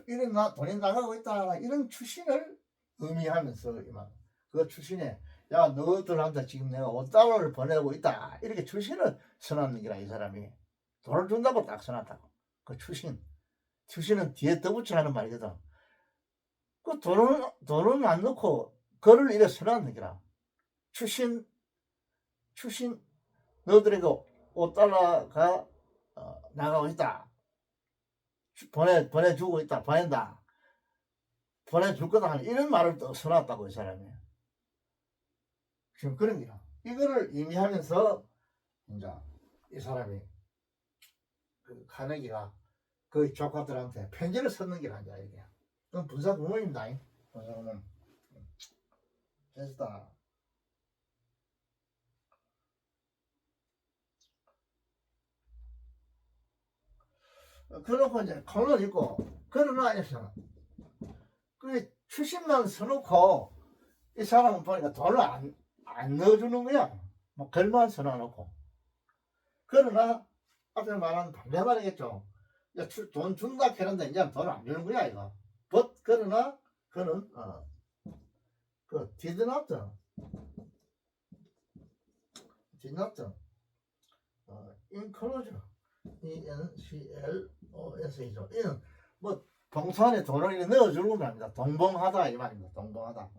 이런 돈이 나가고 있다. 이런 추신을 의미하면서 그 추신에 야 너희들한테 지금 내가 5달러를 보내고 있다. 이렇게 추신을 써놨는 거라 이 사람이. 돈을 준다고 딱 써놨다고. 그 추신은 뒤에 덧붙여라는 말이거든. 그 돈은 안 넣고 글을 이래 써놨는 거라. 추신 너희들에게 5달러가 나가고 있다. 보내주고 있다. 보내줄 거다. 이런 말을 또 써놨다고 이 사람이. 지금 그런 거야. 이거를 의미하면서 이제 이 사람이 카네기가 그 조카들한테 편지를 썼는 게 아니야 이게. 그건 분사 구문입니다. 분사 구문. 됐다. 그러고 이제 콜을 읽고 그러나 했어. 그 출신만 써놓고 이 사람은 보니까 돈을 안 넣어주는 거야. 뭐 글만 써놓고. 그러나 앞에 말한 반대 말이겠죠. 돈 준다 했는데 이제 돈을 안 주는 거야 이거. 그러나 그는 did not enclose ENCLOS이죠. 이는 뭐 동산에 돈을 넣어주는 겁니다. 동봉하다 이 말입니다. 동봉하다.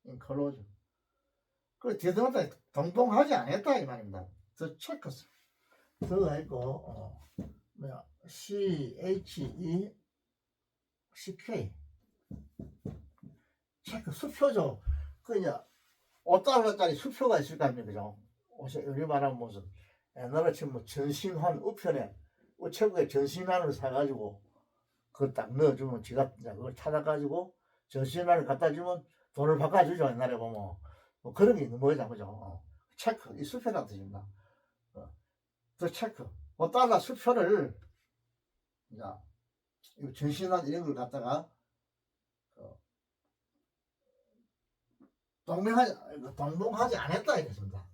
enclose. 그 did not 동봉하지 않았다 이 말입니다. 더 체크스. 더 했고 뭐야 CHECK 체크 수표죠. 그 이제 5달러짜리 수표가 있을 거 아닙니까? 그죠? 우리 말하면 무슨 옛날에 지금 뭐 전신환 우편에 우체국에 전신환을 사가지고 그걸 딱 넣어주면 지가 이제 그걸 찾아가지고 전신환을 갖다 주면 돈을 바꿔주죠. 옛날에 보면 뭐 그런 게 있는 거죠. 그죠? 체크 이 수표라는 뜻입니다. 더 체크 뭐 따라 수표를 이제 전신환 이런 걸 갖다가 동봉하지 않았다 이랬습니다.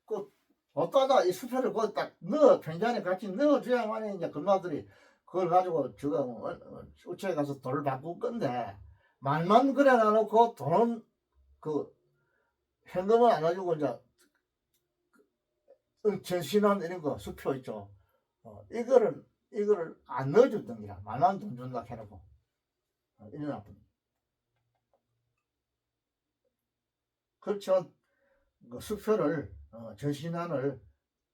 그 어떠다 이 수표를 거기 딱 넣어 편지안에 같이 넣어줘야만 이제 금마들이 그걸 가지고 제가 우체에 가서 돈을 바꿀 건데 말만 그래 놔놓고 돈은 그 현금은 안 가지고 이제 전신환 이런 거 수표 있죠. 이거를 안 넣어줬던 기라 말만 돈 준다 해놓고 이런 나쁜. 그렇죠. 그 수표를 전신환을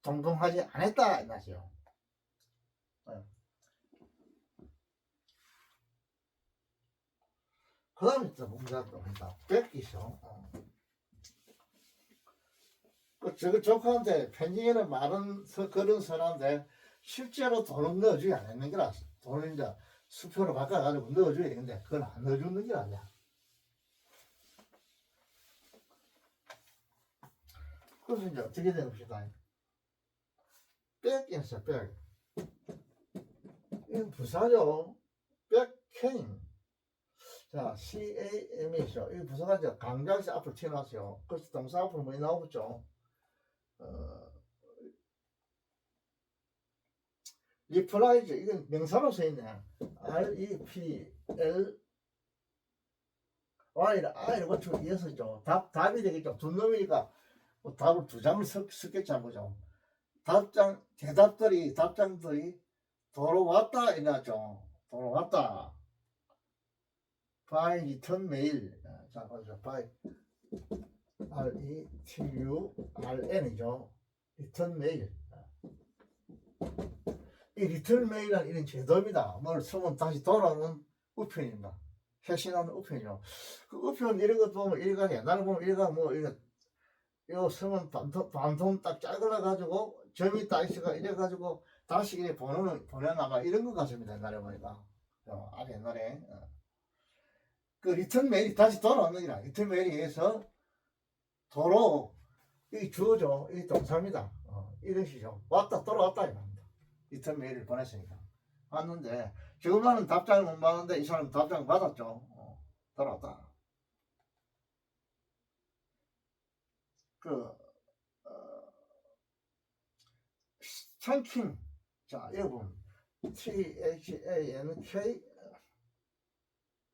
동봉하지 않았다 이 말이죠. 그 다음에 또 문제가 있다. 뺏기죠. 그 조카한테 편지에는 말은 그런 사람인데 실제로 돈을 넣어주지 않았는 게라 돈을 이제 수표로 바꿔가지고 넣어줘야 되는데 그걸 안 넣어주는 게 아니야. 그래서 이제 어떻게 되는 것이다. 뺏기했어, 뺏. 이건 부사죠. 뺏케임. 자, CAM이죠. 이 부사가 이제 강자에서 앞으로 튀어나왔어요. 그래서 동사 앞으로 많이 나오겠죠. 리플라이즈 이건 명사로 써있네. REPL Y를 I를 거치고 이어서죠. 답이 되겠죠. 두 놈이니까 뭐 답을 두 장을 썼겠죠. 보죠. 답장들이 돌아왔다 이나죠. 돌아왔다. by return mail. 자, 보죠. by RETURN이죠. return mail. 이 리틀 메일이라는 이런 제도입니다. 뭘 쓰면 다시 돌아오는 우편입니다. 회신하는 우편이죠. 그 우편 이런 것 보면 일각 옛날에 보면 일각 뭐 이거 쓰면 반통 딱 짜글러가지고 점이 딱 있어가 이래가지고 다시 이래 보내나가 이런 것 같습니다. 옛날에 보니까. 아주 옛날에. 그 리턴 메일이 다시 돌아오는 게라. 리턴 메일에 의해서 도로 이 주어죠. 이 동사입니다. 이런 식이죠. 왔다 돌아왔다 이겁니다. 리턴 메일을 보냈으니까 왔는데 지금 나는 답장을 못 받았는데 이 사람은 답장을 받았죠. 돌아왔다. thanking. 자, 여러분 THANK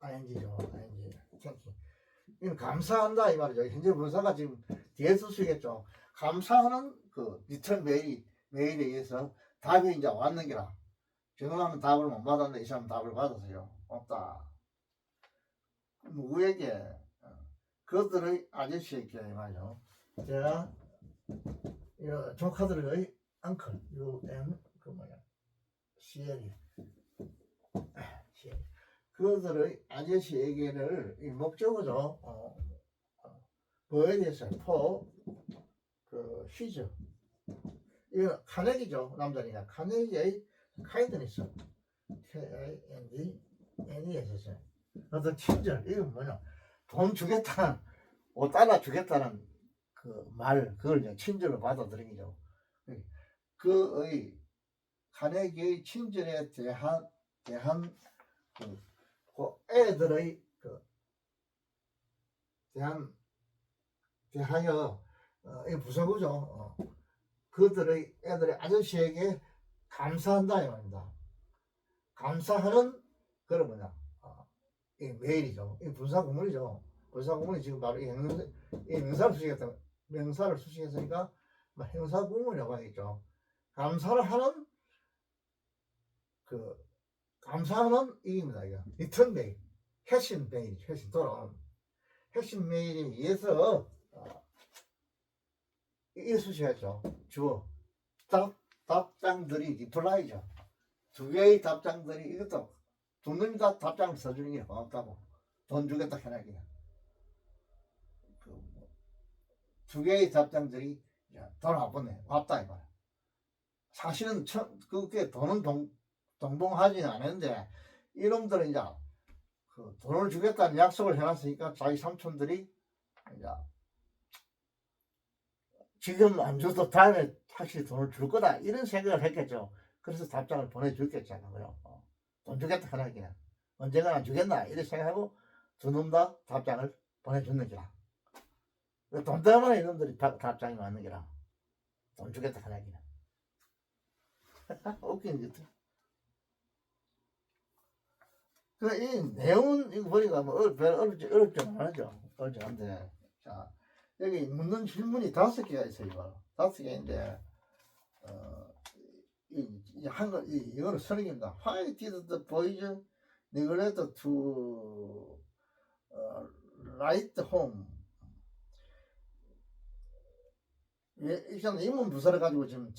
ING죠. ING. thanking. 이건 감사한다 이 말이죠. 현재 분사가 지금 뒤에서 쓰겠죠. 감사하는 그 리턴 메일에 의해서 답이 이제 왔는 게라. 지금 하면 답을 못 받았는데 이 사람 답을 받았어요. 없다. 누구에게? 그들의 아저씨에게 말이죠. 제가 조카들의 엉클 UN 그 뭐야 CL이 그들의 아저씨에게를 이 목적어죠. 뭐에 대해서 for 그 his 이거 카네기죠. 남자니까 카네기의 카이드니스 KINDNES죠. 어떤 친절 이건 뭐냐 돈 주겠다는 5달러 주겠다는 그 말 그걸 이제 친절로 받아들이죠. 그의 카네기의 친절에 대한 그 애들의 대하여 이 부사구죠. 그들의 애들의 아저씨에게 감사한다 이 말입니다. 감사하는 그런 뭐냐 이 메일이죠. 이 분사구문이죠. 분사구문이 지금 바로 이 명사를 수식했으니까 형사구문이라고 하겠죠. 감사를 하는 감사하는 이입니다. 이거 리턴 메일, 회신 메일, 회신 돌아온 회신 메일에 의해서 이 수식했죠. 주어 답장들이 리플라이죠. 두 개의 답장들이 이것도 두 놈이 다 답장을 써주는 게 고맙다고 돈 주겠다 해나기야. 두 개의 답장들이 돌아보네 왔다 이거야. 사실은 그게 돈은 동봉하지는 않은데 이놈들은 이제 그 돈을 주겠다는 약속을 해놨으니까 자기 삼촌들이 이제 지금 안 줘도 다음에 확실히 돈을 줄 거다 이런 생각을 했겠죠. 그래서 답장을 보내줬겠잖아요. 돈 주겠다 하나기는 언젠가 안 주겠나 이렇게 생각하고 두 놈 다 답장을 보내줬는 기라. 돈 때문에 이놈들이 답장이 왔는 기라. 돈 주겠다 하나기는. 웃긴 것 같아. 이 내용은 이거 보니까 뭐 별 어렵지 않죠. 어렵지 않은데 자 여기 묻는 질문이 5개가 있어요. 이거 5개인데 한글 이거는 선행입니다. Why did the boys neglect to write home? 왜 일단 인문 부사를 가지고 지금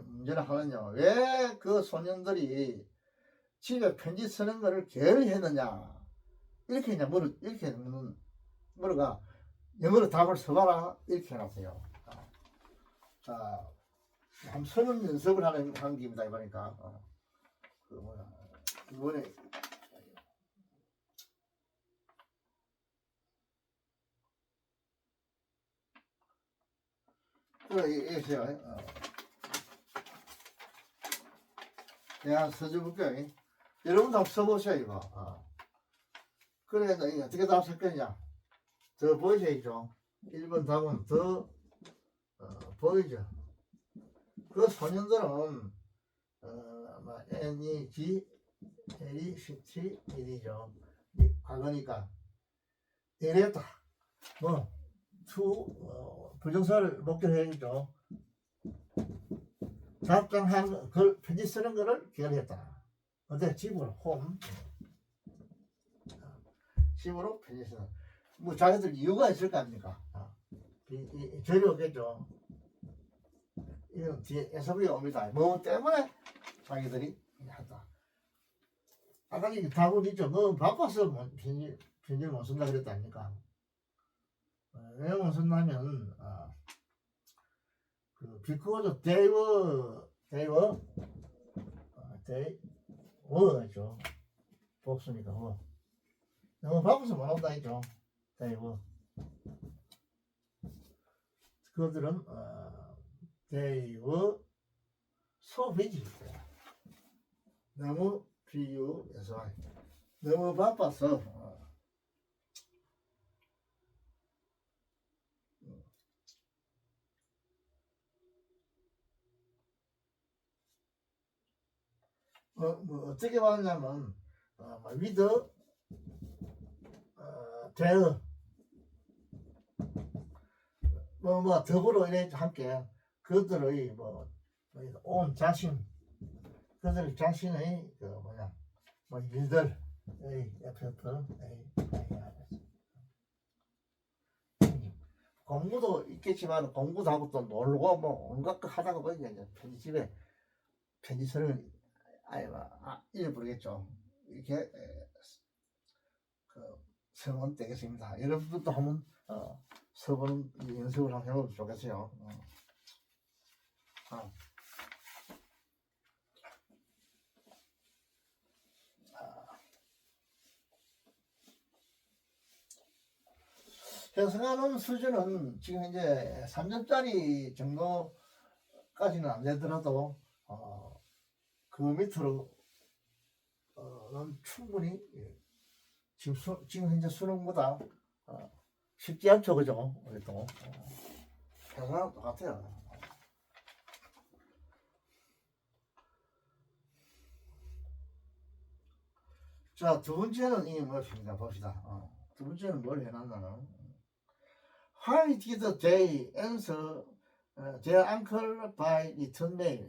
문제를 하느냐? 왜 그 소년들이 집에 편지 쓰는 거를 게을리했느냐? 이렇게 그냥 이렇게 물어가 영어로 답을 써봐라 이렇게 해놨어요. 자, 한번 서는 연습을 하는 기입니다. 이거니까 그 뭐야 이번에 이거요. 내가 써줘볼게요. 여러분도 한번 써보세요 이거. 그래 이제 어떻게 답할 거냐? 더 보이시죠? 1번 답은 더 보이죠? 그 소년들은 NEG, LECT, 일이죠. 과거니까 이랬다. 뭐 부정사를 목적해야겠죠. 답장한 그 편지 쓰는 거를 게을리했다. 어때? 집으로 홈. 집으로 편지 쓰는. 뭐 자기들 이유가 있을 거 아닙니까? 저리오겠죠. 이건 뒤에 에서비가 옵니다. 뭐 때문에 자기들이 한다. 아까 이 답은 있죠. 뭐 바빠서 편지를 못 쓴다 그랬다 아닙니까? 왜 못 쓴다면 그 because they were죠. 복수니까 너무 바빠서 못 온다 했죠. they were. 그들은 they were so busy. 너무 비유해서 너무 바빠서 뭐 어떻게 봤냐면 with their 더불어 이래 함께 그들의 온 자신 그들 자신의 일들의 FF 공부도 있겠지만 공부도 하고 또 놀고 뭐 온갖 거 하다가 보니까 이제 편집에 편지 쓰는 이름 부르겠죠. 이렇게 그 성은 되겠습니다. 여러분들도 한번 서보는 연습을 한번 해보면 좋겠어요. 해석하는 수준은 지금 이제 3점짜리 정도까지는 안 되더라도 그 밑으로는 충분히 지금 현재 수능보다 쉽지 않죠, 그죠? 그래도 해석은 똑같아요. 자, 두 번째는 이게 무엇입니까? 봅시다. 두 번째는 뭘 해놨나는 Why did they answer their uncle by return mail?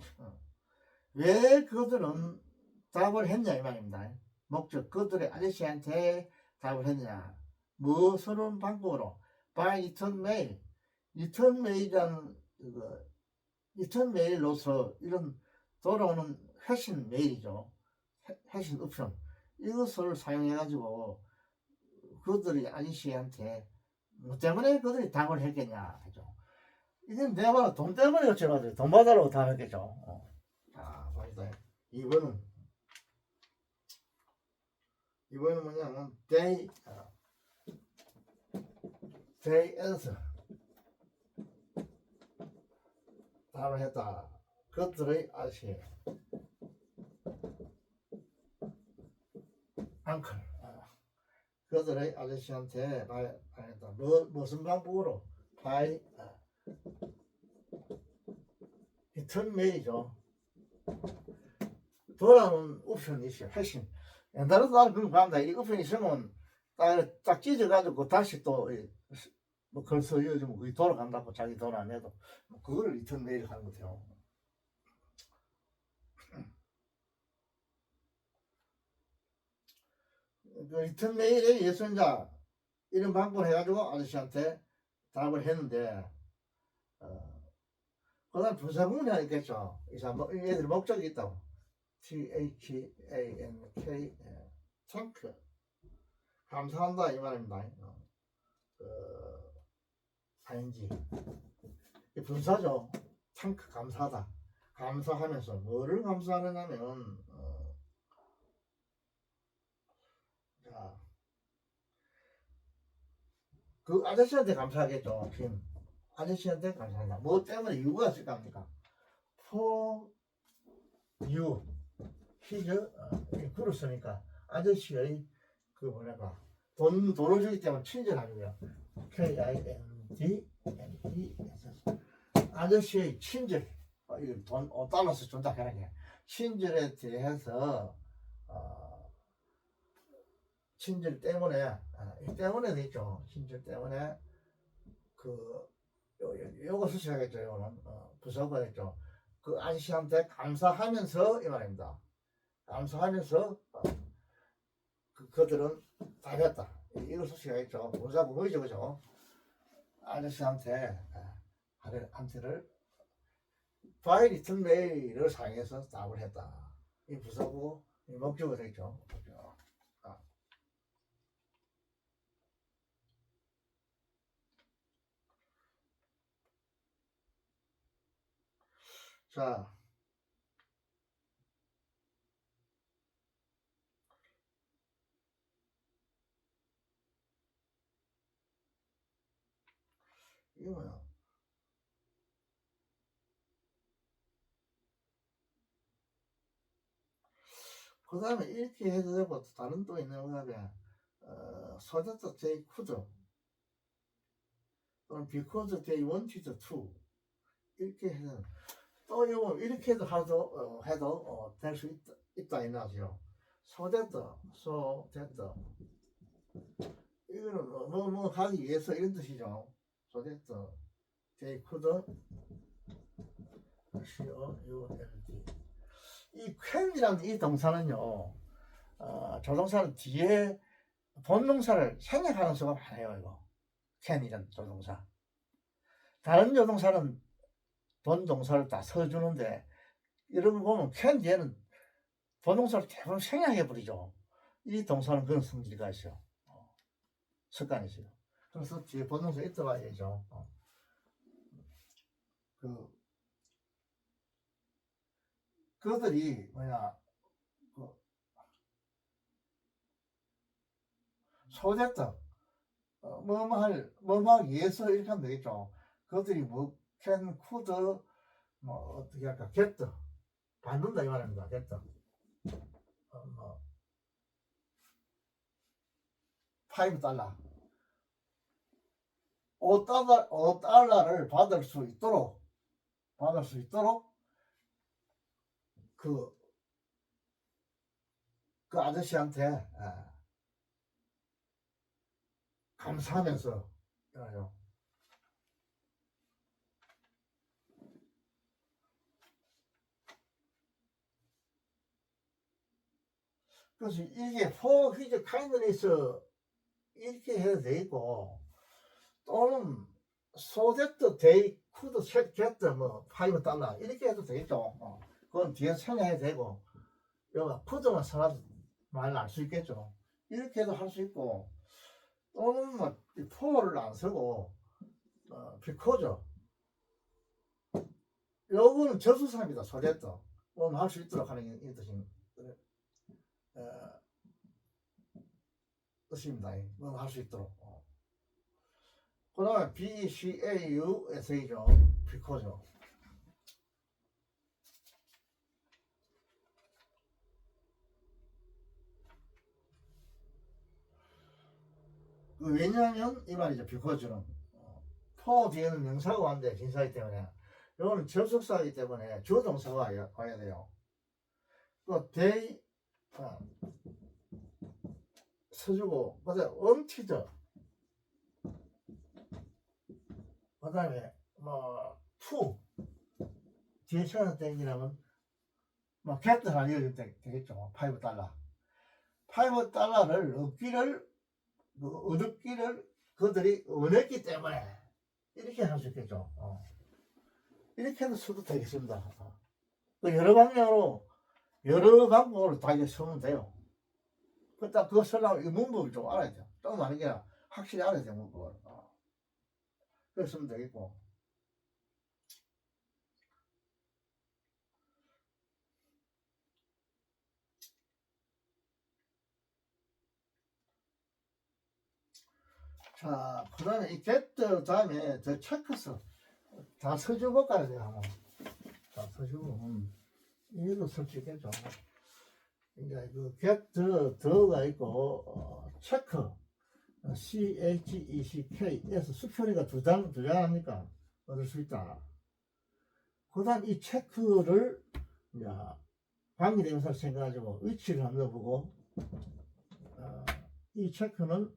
왜 그들은 답을 했냐 이 말입니다. 목적 그들의 아저씨한테 답을 했냐 무슨 방법으로 by return mail 리턴 메일이라는 리턴 메일로서 이런 돌아오는 회신 메일이죠. 회신 옵션 이것을 사용해 가지고 그들이 아저씨한테 뭐 때문에 그들이 답을 했겠냐 하죠. 이건 내가 봐도 돈 때문에 어쩌라고 돈 받으라고 답했겠죠. 하겠다. 2번은 뭐냐면 they answer 답을 했다. 그들의 아저씨 uncle 그들의 아저씨한테 말했다. 무슨 방법으로? by return mail이죠. 돌아오는 옵션이 있어요. 핵심. 옛날에 나는 그런 거 합니다. 이 옵션이 있으면 딱 찢어가지고 다시 또 뭐 글 써주면 그게 돌아간다고 자기 돈 안 해도 그거를 리턴 메일 하는 거죠. 그 리턴 메일에 예선자 이런 방법을 해가지고 아저씨한테 답을 했는데 그 다음 분사문이 있겠죠. 얘들 목적이 있다고. THANK 탱크 감사한다 이 말입니다. ing 분사죠. 탱크 감사하다. 감사하면서 뭐를 감사하느냐면 자, 그 아저씨한테 감사하겠죠. 지금 아저씨한테 감사한다. 뭐 때문에 이유가 있을 겁니까? For you his 글을 쓰니까 아저씨의 그 뭐랄까 돈을 주기 때문에 친절하고요. KINDNE 아저씨의 친절 돈 $5 준다 그러게 친절에 대해서 친절 때문에 때문에 됐죠. 친절 때문에 요거 수식하겠죠. 요거는 부서가 됐죠. 그 아저씨한테 감사하면서 이 말입니다. 감사하면서 그들은 답했다. 이걸 수식하겠죠. 문사구문이죠, 그죠? 아저씨한테를 파일 리턴 메일을 사용해서 답을 했다. 이 부사고 이 목적어 되겠죠. 자, 이거 뭐야? 그 다음에 이렇게 해도 되고 다른 또 있는 거 같아. so that they could 또는 because they wanted to 이렇게 해서 또 이거 이렇게 해도 될 수 있다 이 말이죠. so that 이거는 뭐 하기 위해서 이런 뜻이죠. so that they could 이 can이라는 이 동사는요. 조동사는 뒤에 본동사를 생략하는 수가 많아요. 이거 can이라는 조동사. 다른 조동사는 본동사를 다 써주는데 이런 거 보면 can 뒤에는 본동사를 대부분 생략해버리죠. 이 동사는 그런 성질이 있어요. 습관이 있어요. 그래서 뒤에 본동사 있어봐야죠. 그들이 뭐냐 소됐다 뭐뭐 하기 위해서 이렇게 하면 되겠죠. 그들이 뭐 can could 뭐 어떻게 할까 get 받는다 이 말입니다. get 뭐 $5 $5를 받을 수 있도록 그 아저씨한테 감사하면서 이러죠. 그래서 이게 for his kindness 이렇게 해도 되고 또는 so that they could get 뭐 $5 이렇게 해도 되겠죠. 그건 뒤에 생략해도 되고 여기 could만 써놔도 말 알 수 있겠죠. 이렇게 해도 할 수 있고 또는 뭐 for를 안 쓰고 because 요거는 저수사입니다. so that 할 수 있도록 하는 이 뜻입니다. 할 수 있도록. 그 다음에 BCAUSA죠. 비코죠. 왜냐하면 이 말이죠. 비코즈는 포 뒤에는 명사가 왔는데 진사이기 때문에 이거는 접속사이기 때문에 주동사가 와야 돼요. 또 they 써주고 그다음에 until 그다음에 to 뒤에 쳐서 땡기려면 get를 알려줄 때 되겠죠. $5. $5를 얻기를 그들이 원했기 때문에 이렇게 할 수 있겠죠. 이렇게도 써도 되겠습니다. 여러 방법으로 다 이제 쓰면 돼요. 일단 그거 쓰려면 이 문법을 좀 알아야 돼요. 좀 아는 게 아니라 확실히 알아야 돼요, 문법을. 그렇게 쓰면 되겠고. 자, 그 다음에 이 get 다음에 더 체크스 다 써주고 가야 돼요. 다 써주고. 이것도 쓸 수 있겠죠. 그러니까 그 get 더가 있고, 체크 CHECK에서 수표리가 두 장 하니까 얻을 수 있다. 그 다음 이 체크를 관계대명사를 생각가지고 위치를 한번 넣어보고, 이 체크는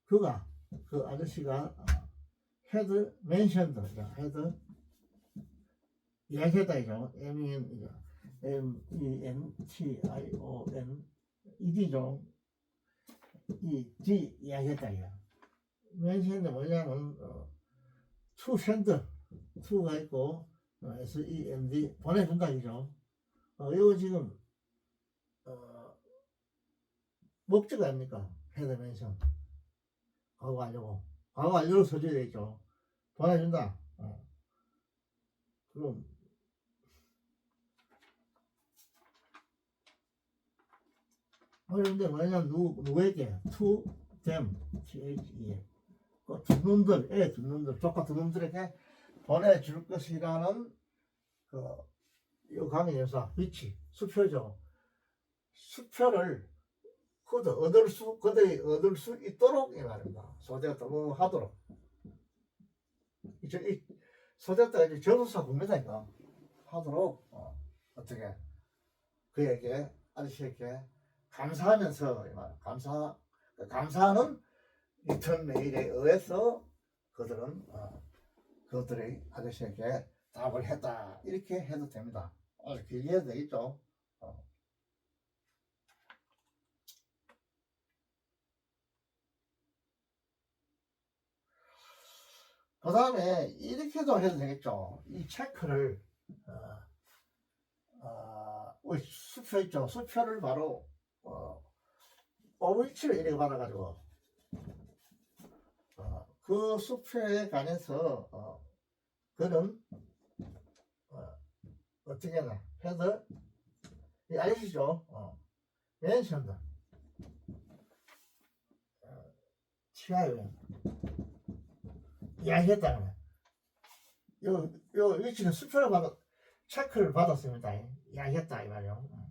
그 아저씨가 had mentioned, had 이야기했다이죠. mention, ed죠. 이 D 이야기했다 이야. mention이 뭐냐면 to send, to가 있고 send 보내준다 이죠. 이거 지금 목적 아닙니까? had mention 과거 완료로 써줘야 되겠죠. 보내준다. 그럼 그런데 뭐냐면 누구에게? to them, THE 두 놈들, 조카 두 놈들에게 보내줄 것이라는 이 강의에서 위치, 수표죠. 수표를 그들이 얻을 수 있도록 이 말입니다. 소재가 뭐 하도록. 소재가 이제 접속사 구매다니까 하도록 어떻게 그에게 아저씨에게 감사하면서 감사하는 리턴 메일에 의해서 그들의 아저씨에게 답을 했다 이렇게 해도 됩니다. 길게 해도 되겠죠. 그 다음에 이렇게도 해도 되겠죠. 이 체크를 수표 있죠. 수표를 바로 오브리치를 이렇게 받아가지고 그 수표에 관해서 그는 어떻게 하나 해서 아시죠? mentioned TIO 이야기했다는 요 위치는 수표를 체크를 받았습니다. 이야기했다 이 말이요.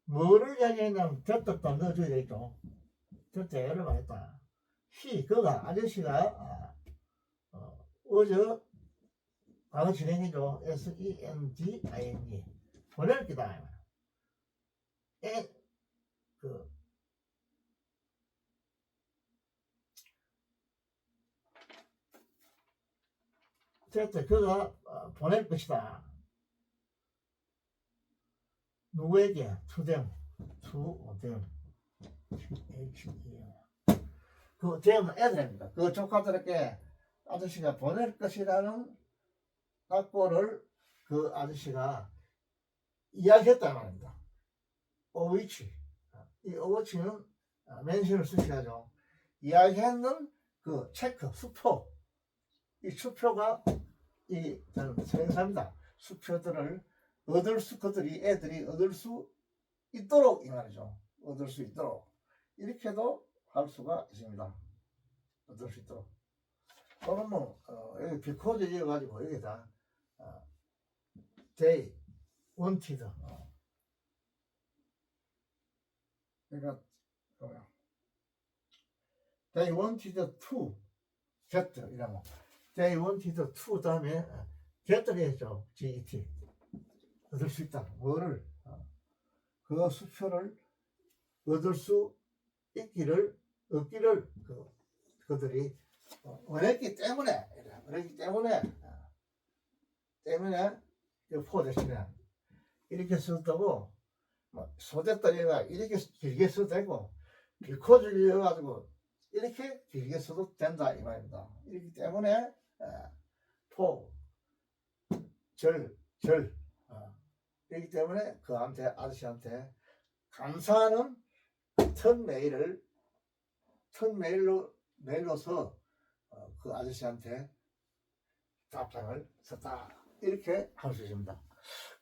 뭐를 이야기했냐면 곁도 넣어줘야 되겠죠. 곁에 여러 번 했다. 아저씨가 어제 과거 진행이죠. SENDING 보낼 기다. 그가 보낼 것이다. 누구에게? to them. 그 them은 애들입니다. 그 조카들에게 아저씨가 보낼 것이라는 각보를 그 아저씨가 이야기했단 말입니다. 오위치. 이 오위치는 멘션을 쓰셔야죠. 이야기했는 그 체크, 수표. 이 수표가 저는 생사입니다. 수표들을 애들이 얻을 수 있도록 이 말이죠. 얻을 수 있도록 이렇게도 할 수가 있습니다. 얻을 수 있도록. 또는 뭐 여기 because 이어가지고 여기다 they wanted 그러니까 they wanted to get 이라고 they wanted to 다음에 get를 했죠. get 얻을 수 있다. 뭐를 그 수표를 얻을 수 얻기를 그들이 원했기 때문에 포 대신에 이렇게 썼다고 소대떨이가 이렇게 길게 써도 되고 비코즈를 이어가지고 이렇게 길게 써도 된다 이 말입니다. 이렇기 때문에 이렇기 때문에 그한테 아저씨한테 감사하는 메일로서 그 아저씨한테 답장을 썼다 이렇게 할 수 있습니다.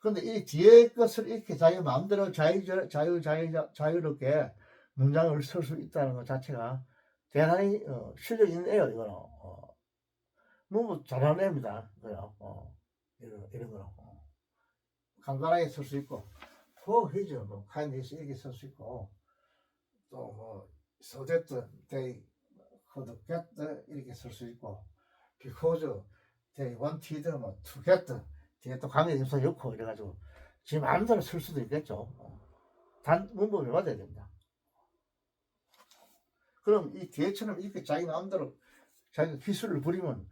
그런데 이 뒤에 것을 이렇게 자기 마음대로 자유롭게 문장을 쓸 수 있다는 것 자체가 대단히 실력 있는 애요. 이거는 뭐 잘하는 애입니다. 이런 거는 간단하게 쓸 수 있고 for his 뭐 kindness 이렇게 쓸 수 있고 또 뭐 so that they could get 이렇게 쓸 수 있고 because they wanted 뭐 to get 뒤에 또 관계대명사 넣고 이래가지고 지 마음대로 쓸 수도 있겠죠. 단 문법에 맞아야 됩니다. 그럼 이 뒤에처럼 이렇게 자기 마음대로 자기 기술을 부리면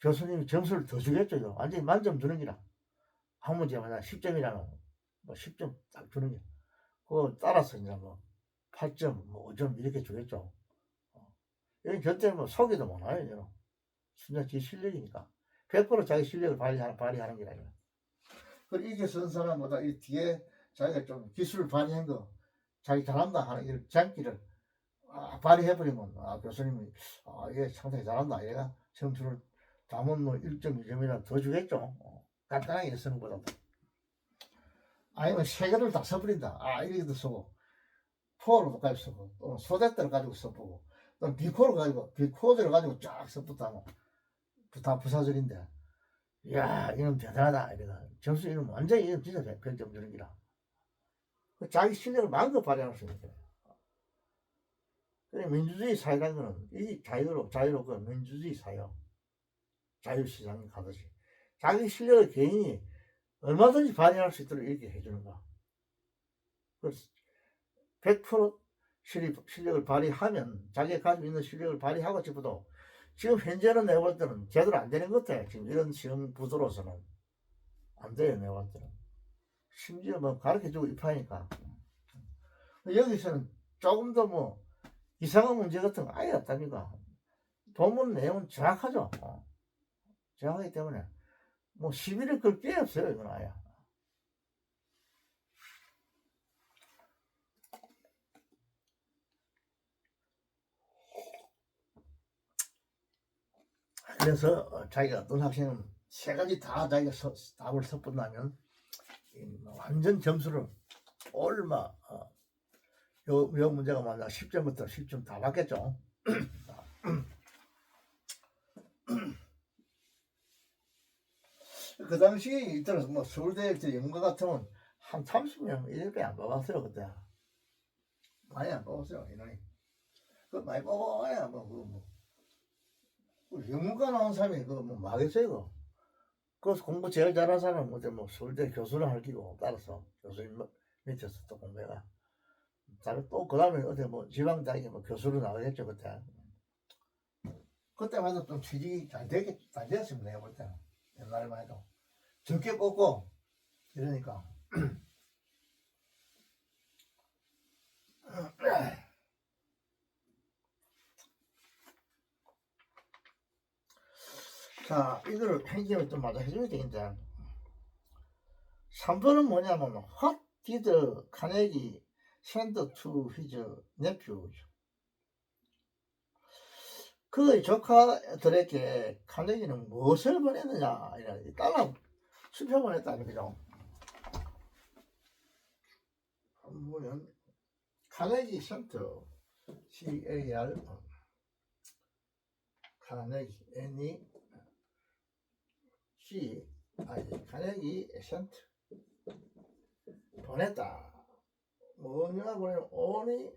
교수님이 점수를 더 주겠죠. 이거. 완전히 만점 주는 기라. 한 문제마다 10점이라는 뭐 10점 딱 주는 게. 그거 따라서 이제 뭐 8점, 뭐 5점 이렇게 주겠죠. 이건 절대 뭐 속이도 못해요. 이거는. 순전 지 실력이니까. 100% 자기 실력을 발휘하는 게 아니라. 그리고 이게 쓴 사람보다 이 뒤에 자기가 좀 기술을 발휘한 거, 자기 잘한다 하는 이 장기를 발휘해버리면, 교수님이, 얘 상당히 잘한다. 얘가 점수를 담은 뭐 1.2점이나 더 주겠죠. 간단하게 쓰는 것보다도. 아니면 세 개를 다 써버린다. 이렇게도 쓰고, 포로도 가지고 쓰고, 또 소대대를 가지고 써보고, 또 비코를 가지고, 비코드를 가지고 쫙 써붙다면, 다 부사절인데, 이야, 이놈 대단하다. 이래가. 점수 이놈 완전히 이놈 진짜 100점 주는 기라. 자기 실력을 마음껏 발휘할 수 있는 거예요. 민주주의 사회라는 거는 이 자유롭고 민주주의 사회, 자유시장에 가듯이 자기 실력을 개인이 얼마든지 발휘할 수 있도록 이렇게 해주는 거야. 100% 실력을 발휘하면 자기가 가지고 있는 실력을 발휘하고 싶어도 지금 현재는 내가 볼 때는 제대로 안 되는 것 같아. 지금 이런 시험 구도로서는 안 돼요. 내가 볼 때는 심지어 뭐 가르쳐주고 입하니까 여기서는 조금 더 뭐 이상한 문제 같은 거 아예 없다니까. 본문 내용은 정확하죠. 정확하기 때문에 뭐 시비를 걸 게 없어요. 이건 아예. 그래서 자기가 어떤 학생은 세 가지 다 자기가 답을 섞은다면 완전 점수를 얼마 요 문제가 맞나 10점부터 10점 다 받겠죠. 그 당시에 이때는 뭐 서울대 연가 같으면 한 30명 이렇게 안 뽑았어요. 그때 많이 안 뽑았어요. 인원이 그 많이 뽑아야 영문과 나온 사람이 그거 뭐 망했어요. 이거. 그래서 공부 제일 잘하는 사람은 어제 뭐 서울대 교수를 할 기고 따라서 교수님 밑에서 또 공부해가 또 그 다음에 어디 뭐 지방대학에 뭐 교수로 나가겠죠. 그때만 해도 좀 취직이 잘 되었습니다. 내가 볼 때는 옛날에만 해도 적게 뽑고 이러니까 자, 이거를 행정을 좀 맞아 해줘야 되겠는데 3번은 뭐냐면 What did Carnegie send to his nephew? 그의 조카들에게 카네기는 무엇을 보냈느냐? 달러 수표 보냈다는 거죠. 보면 카네기 센터 CAR 카네기 NE C 카네기 센터 보냈다. 뭐냐 보면 오니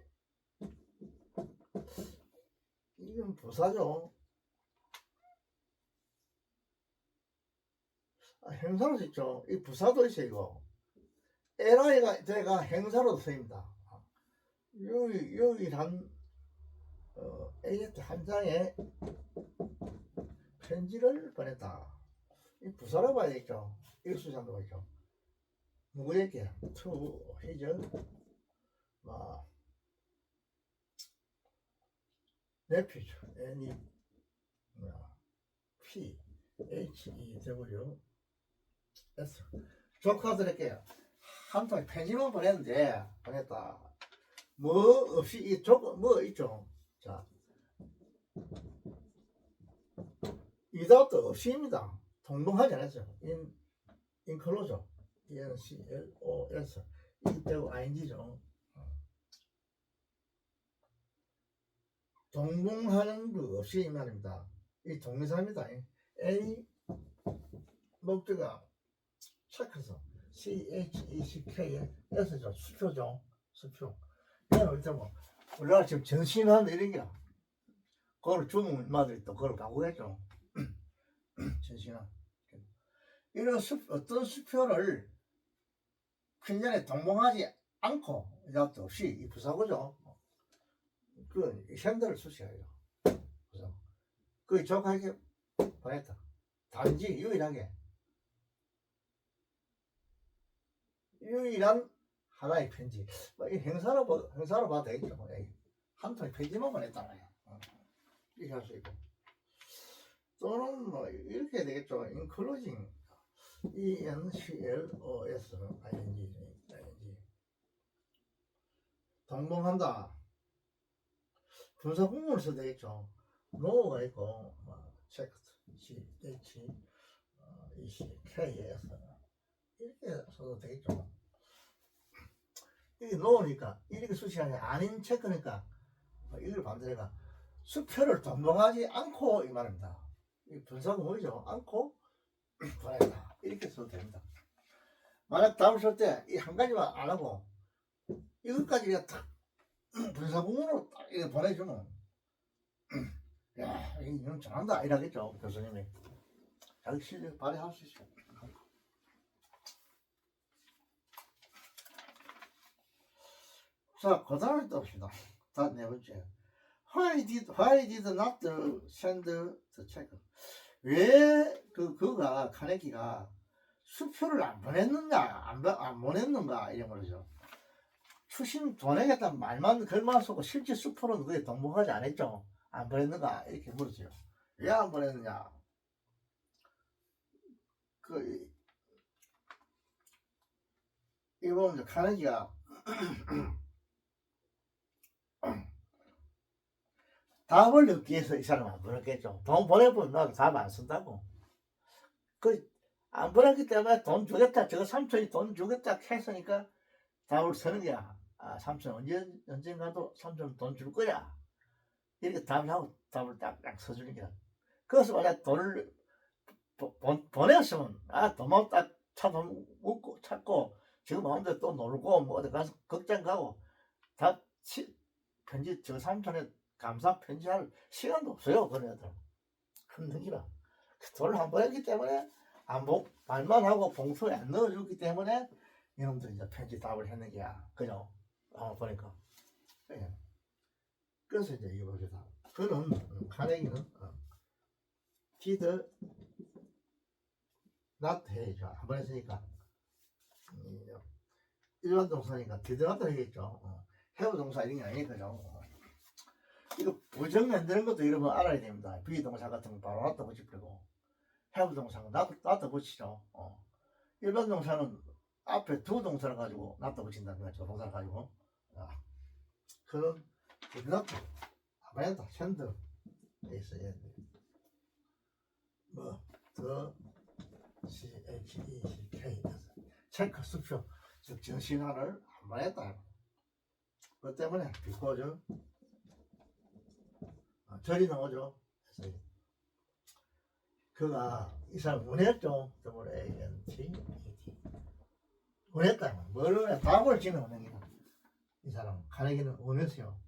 이건 부사죠. 행사로 쓰죠. 이 부사도 있어요. 이거 LI가 제가 행사로 쓰입니다. 여기 A 한 장에 편지를 보냈다. 이 부사로 봐야 되겠죠. 일수장도 봐야죠. 누구에게? to his nephew N P H E W S 조카들에게 한 통에 편지만 보냈다. 뭐 없이 이 뭐 있죠. 자, without 없이입니다. 동봉하지 않았죠. inclose ENCLOS 이 빼고 ing죠. 동봉하는 그 없이 이 말입니다. 이 동사입니다. A 목적어 체크서 CHECK의 S죠. 수표죠. 수표. 이건 어디서 뭐 우리가 지금 전신한 이런 게 그걸 주문마들이 또 그걸 가고겠죠. 전신한 이런 어떤 수표를 편전에 동봉하지 않고 이것도 없이 이 부사고죠. 그 현대를 수시해요. 그래서 그 조카에게 보냈다. 단지 유일한 하나의 편지. 이 행사로 봐도 되겠죠. 한 통의 편지만 보냈다나요. 이렇게 할 수 있고. 또는 뭐 이렇게 되겠죠. including ENCLOS ING 동봉한다. 분사 구문을 써도 되겠죠. no가 있고 checked CHECKS 이렇게 써도 되겠죠. 이게 no니까 이렇게 수식하는 아닌 체크니까 이걸 반대가 수표를 동봉하지 않고 이 말입니다. 이 분사 구문이죠. 않고 보낸다. 이렇게 써도 됩니다. 만약 답을 쓸 때 이 한 가지만 안 하고 이것까지 그냥 딱 분사구문으로 딱 이렇게 보내주면 야 이건 잘한다 이러겠죠. 교수님이 자기 실력 발휘할 수 있어요. 자, 그 다음에 또 봅시다. 다 네 번째. Why did not send the check? 왜 그가 카네기가 수표를 안 보냈느냐, 안 보냈는가 이런 거죠. 추심 보내겠다는 말만 글만 쓰고 실제 수표는 그게 동봉하지 않았죠. 안 보냈는가 이렇게 물었어요. 왜 안 보냈느냐? 이거 보면 카네기가 답을 넣기 위해서 이 사람 안 보냈겠죠. 돈 보내보면 나도 답 안 쓴다고. 안 보냈기 때문에 돈 주겠다. 저거 삼촌이 돈 주겠다 했으니까 답을 쓰는 거야. 삼촌 언젠가도 삼촌 돈 줄 거야. 이렇게 답을 하고 답을 딱 써주는 거야. 그래서 만약 돈을 보냈으면 돈만 딱 찾고 지금 마음대로 또 놀고 뭐 어디 가서 극장 가고 답 편지 저 삼촌의 감사 편지할 시간도 없어요. 그런 애들 흔들기라 돈을 안 보냈기 때문에 말만 하고 봉투에 안 넣어줬기 때문에 이놈들 이제 편지 답을 했는 게야. 그죠? 보니까 그래서 이제 이거 봅시다. 그는 카네기는 did not 해야죠. 한번 했으니까 일반 동사니까 did not 해야겠죠. have 동사 이런 게 아니니까요. 이거 부정 만드는 것도 여러분 알아야 됩니다. 비동사 같은 거 바로 놨다 붙이고 have 동사는 놨다 붙이죠. 일반 동사는 앞에 두 동사를 가지고 놨다 붙인다는 거죠. 동사를 가지고 그런 did not 아마도 현드 있어야 돼. 더 CHECK 체크 수표 즉 전신화를 만만했다. 그 때문에 비꼬죠. 절이 나오죠. 그래서 그가 이 사람 원했죠. WANT 원했다. 뭐를 답을 지는 원행이다. 이 사람 카네기는 원했어요.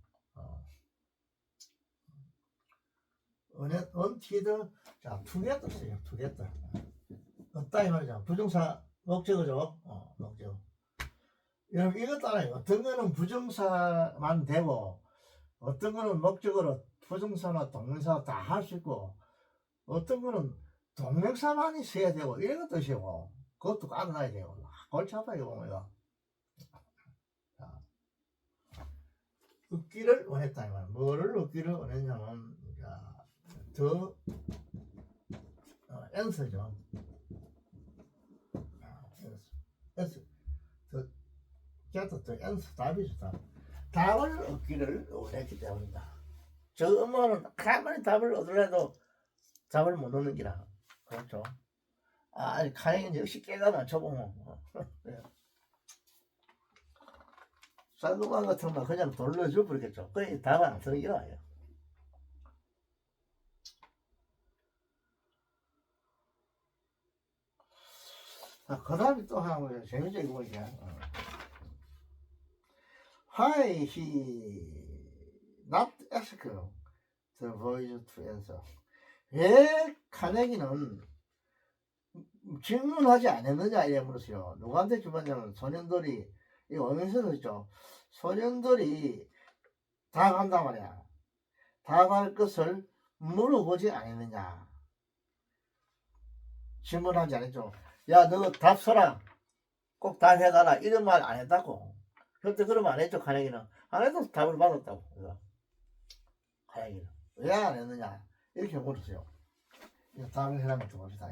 원티드 자 투게더 써요. 투게더 없다 이 말이죠. 부정사 목적어죠. 목적. 여러분 이것 따라요. 어떤 거는 부정사만 되고 어떤 거는 목적어로 부정사나 동명사 다 할 수 있고 어떤 거는 동명사만 있어야 되고 이런 것도 있고 그것도 알아놔야 돼요. 골치 아파요 보면. 얻기를 원했다 이 말. 뭐를 얻기를 원했냐면 더 answer죠. answer 더 get the answer 답이죠. 답을 얻기를 원했기 때문이다. 저 엄마는 가만히 답을 얻으려도 답을 못 얻는 기라. 그렇죠. 아니 카네기는 역시 깨가 맞춰보면 쌀그만 같은 거 그냥 돌려줘 버리겠죠. 그게 답을 안 쓰는 기라. 그 다음에 또 하나 보자. 재밌죠 이거 보니까. Why he not ask the boys to answer? 왜 카네기는 질문하지 않았느냐 이래 물었어요. 누구한테 질문하냐면 소년들이 이 원문에서 있죠. 소년들이 답한단 말이야. 답할 것을 물어보지 않았느냐. 질문하지 않았죠. 야 너 답 써라. 꼭 답해달라. 이런 말 안 했다고. 그때 그러면 안 했죠. 카네기는. 안 해도 답을 받았다고. 카네기는. 왜 안 했느냐. 이렇게 물었어요. 이거 답을 해라면 좀 봅시다.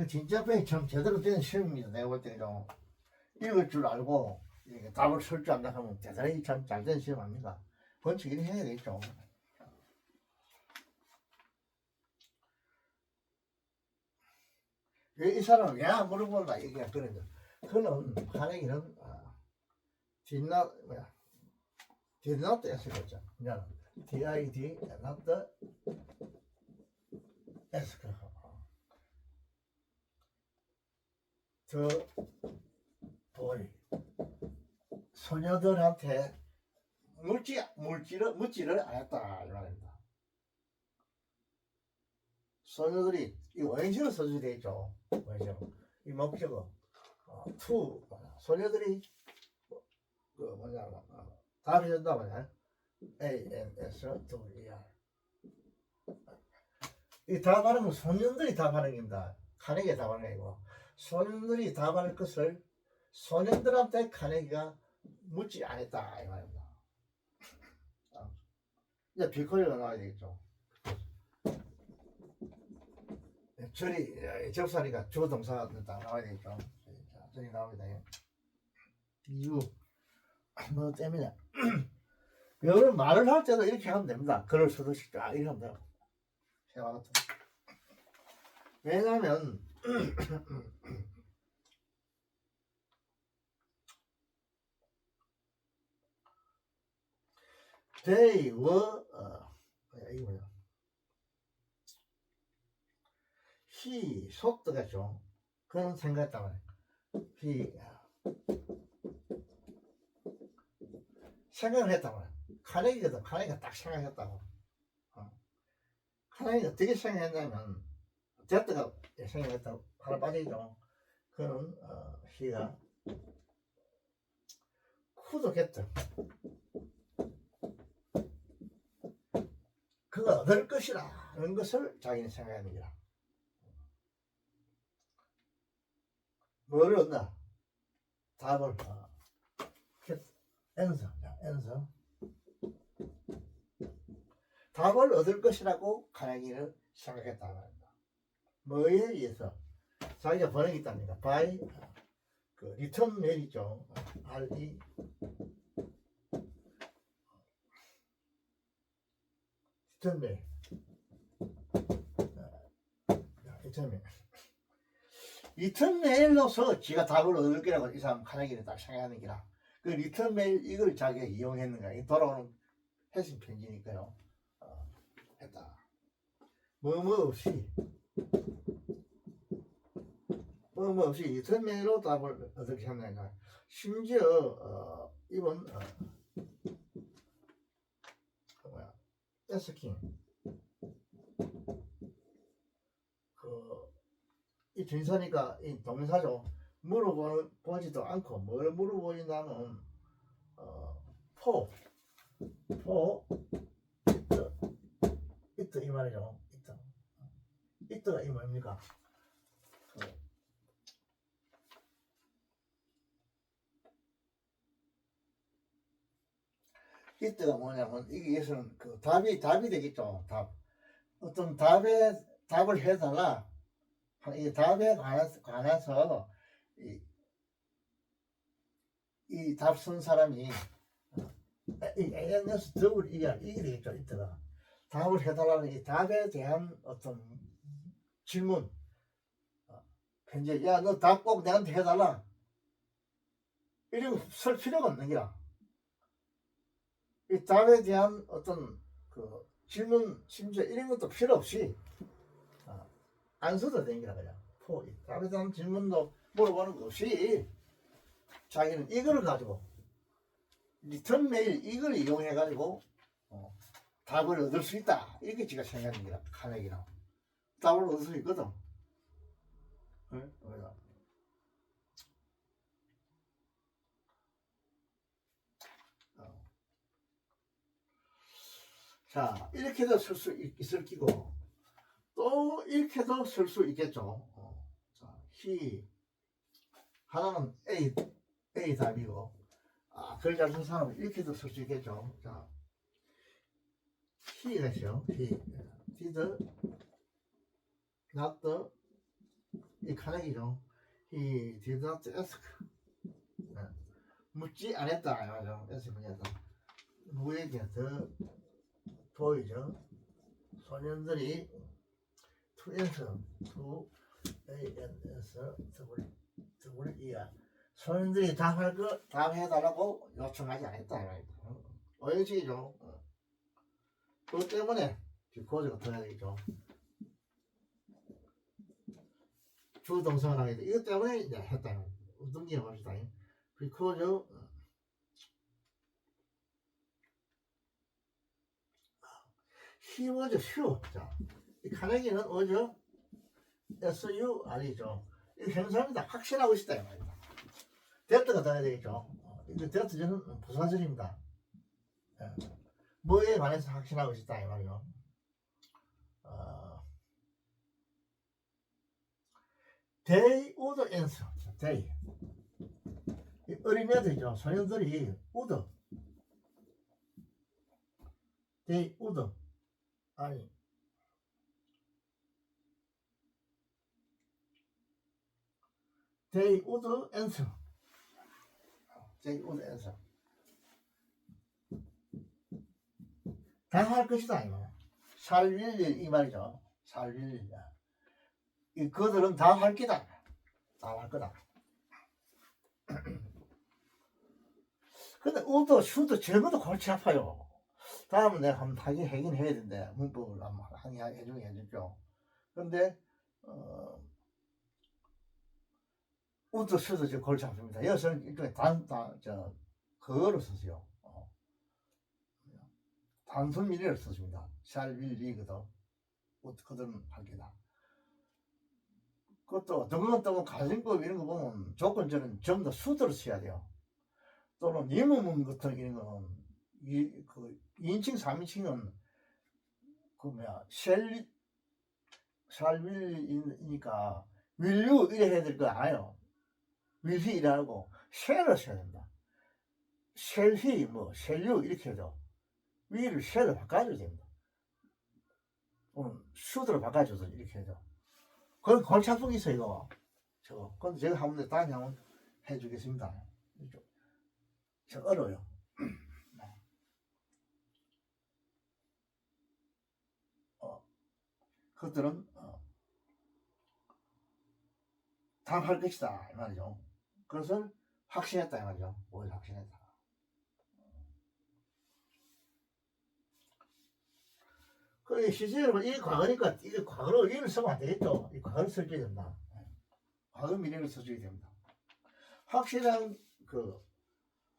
진짜 배 참 제대로 된 시험입니다. 내가 볼 때 좀 읽을 줄 알고 답을 쓸 줄 안다 하면 대단히 참 잘 된 시험 아닙니까? 번칙 이렇게 해야 되겠죠. 이 사람은 왜 안 물어본다 얘기가 그런 거. 그는 카네기는 did not answer 거죠. did not answer. 저 보이 소녀들한테 묻지를 안 했다 이 말입니다. 소녀들이 이 원시로 써주게 돼 있죠. 원시로 이 목적어 to 소녀들이 그 뭐냐 답이 된다 말이야. ANS to ER 이 답하는 건 소년들이 답하는 겁니다. 카네기가 답하는 게 아니고 소년들이 답할 것을 소년들한테 카네기가 묻지 않았다 이 말입니다. 이제 비커리가 나와야 되겠죠. 절이 접사니까 주동사가 딱 나와야 되겠죠. 자, 절이 나옵니다. 이유 뭐 때문에 여러분 말을 할 때도 이렇게 하면 됩니다. 글을 쓰듯이 쫙 이렇게 하면 돼요. 세와 같은. 왜냐면 they were 이거 뭐야 he 속도겠죠. 그런 생각했단 말이야. he 생각을 했단 말이야. 카네기거든. 카네기가 딱 생각했다고. 카네기가 어떻게 생각했냐면 데트가 생각했다고 하나 빠지죠. 그는 he가 쿠도겠죠. 그가 얻을 것이라 이런 것을 자기는 생각하는 거야. 뭐를 얻나? 답을 answer 답을 얻을 것이라고 카네기는 생각했다는 말입니다. 뭐에 의해서? 자기가 번역이 있답니다. by 그 리턴 메리죠. RE 리턴 메일. 리턴 메일로서 지가 답을 얻을 거라고 이 사람 카네기는 딱 생각하는 기라. 그 리턴 메일 이걸 자기가 이용했는가? 이 돌아오는 회신 편지니까요. 했다. 뭐뭐 없이 리턴 메일로 답을 어떻게 했는가? 심지어 이번 에스킹 이 진사니까 이 동사죠. 물어보지도 않고 뭘 물어보냐면 포 이트 이 말이죠. 이트가 이 뭡니까? 이트가 뭐냐면 이게서는 그 답이 되겠죠. 어떤 답을 해달라. 이 답에 관해서 이 답 쓴 사람이 이 ANS 더블 이게 되겠죠. 이때가 답을 해달라는 이 답에 대한 어떤 질문 편지 야너 답 꼭 내한테 해달라 이런 쓸 필요가 없는 거야. 이 답에 대한 어떤 그 질문 심지어 이런 것도 필요 없이 안 써도 되는 거라 그냥 답에 대한 질문도 물어보는 거 없이 자기는 이거를 가지고 리턴 메일 이걸 이용해 가지고 답을 얻을 수 있다 이렇게 제가 생각하는 거야. 카네기는 답을 얻을 수 있거든. 네? 자 이렇게도 쓸 수 있을 끼고 또 이렇게도 쓸 수 있겠죠. 자, 하나는 A 답이고 글 잘 쓴 사람은 이렇게도 쓸 수 있겠죠. 자, he가 있어요. did not 이 카네기죠. he did not ask 묻지 않았다 맞아. ask 문제다. 누구에게 더 보이죠. 소년들이 to answer to ANS WER 소년들이 답해달라고 요청하지 않았다. 오해지죠. 그것 때문에 비코즈가 들어야 되겠죠. 주동사가 나게 돼. 이것 때문에 이제 했다. 등기해 봅시다. 비코즈 he was sure. 자, 이 카네기는 was SUR이죠. 이 현상입니다. 확신하고 있다 이 말입니다. 데트가 돼야 되겠죠. 이거 데트는 부사절입니다. 뭐에 관해서 확신하고 있다 이 말이요. They would answer. They. 어린애들이죠. 소년들이 would. They would. 아니. They would answer. They would answer. 다 할 것이다 이거. shall will 이 말이죠. shall will. 이 그들은 다 할 기다. 다 할 거다. 근데 우도 슈도 적어도 골치 아파요. 다음은 내가 한번 하긴 해야 된대. 문법을 한번 해주죠. 근데 우도 슈도 지금 골치 아픕니다. 여기서는 일종의 그거를 쓰세요. 단순 미래를 썼습니다. shall will be거든. 그들은 할 기다. 그것도 등록도 가정법 이런 거 보면 조건절은 전부 다 수도를 써야 돼요. 또는 임의문 같은 이런 거는 그 2인칭 3인칭은 shall will이니까 will you 이래 해야 될 거 아니에요. will he 이라고 shall을 써야 된다. shall he shall you 이렇게 해도 will을 shall을 바꿔줘야 됩니다. should를 바꿔줘서 이렇게 해도 그건 골치 아픈 게 있어요 이거. 근데 제가 한번 다음에 한번 해주겠습니다. 저 어려워요. 그것들은 답할 것이다 이 말이죠. 그것을 확신했다 이 말이죠. 뭘 확신했다. 그 시제 여러분 이 과거니까 이게 과거로 의미를 쓰면 안 되겠죠. 이 과거를 써줘야 된다. 과거 미래를 써줘야 됩니다. 확실한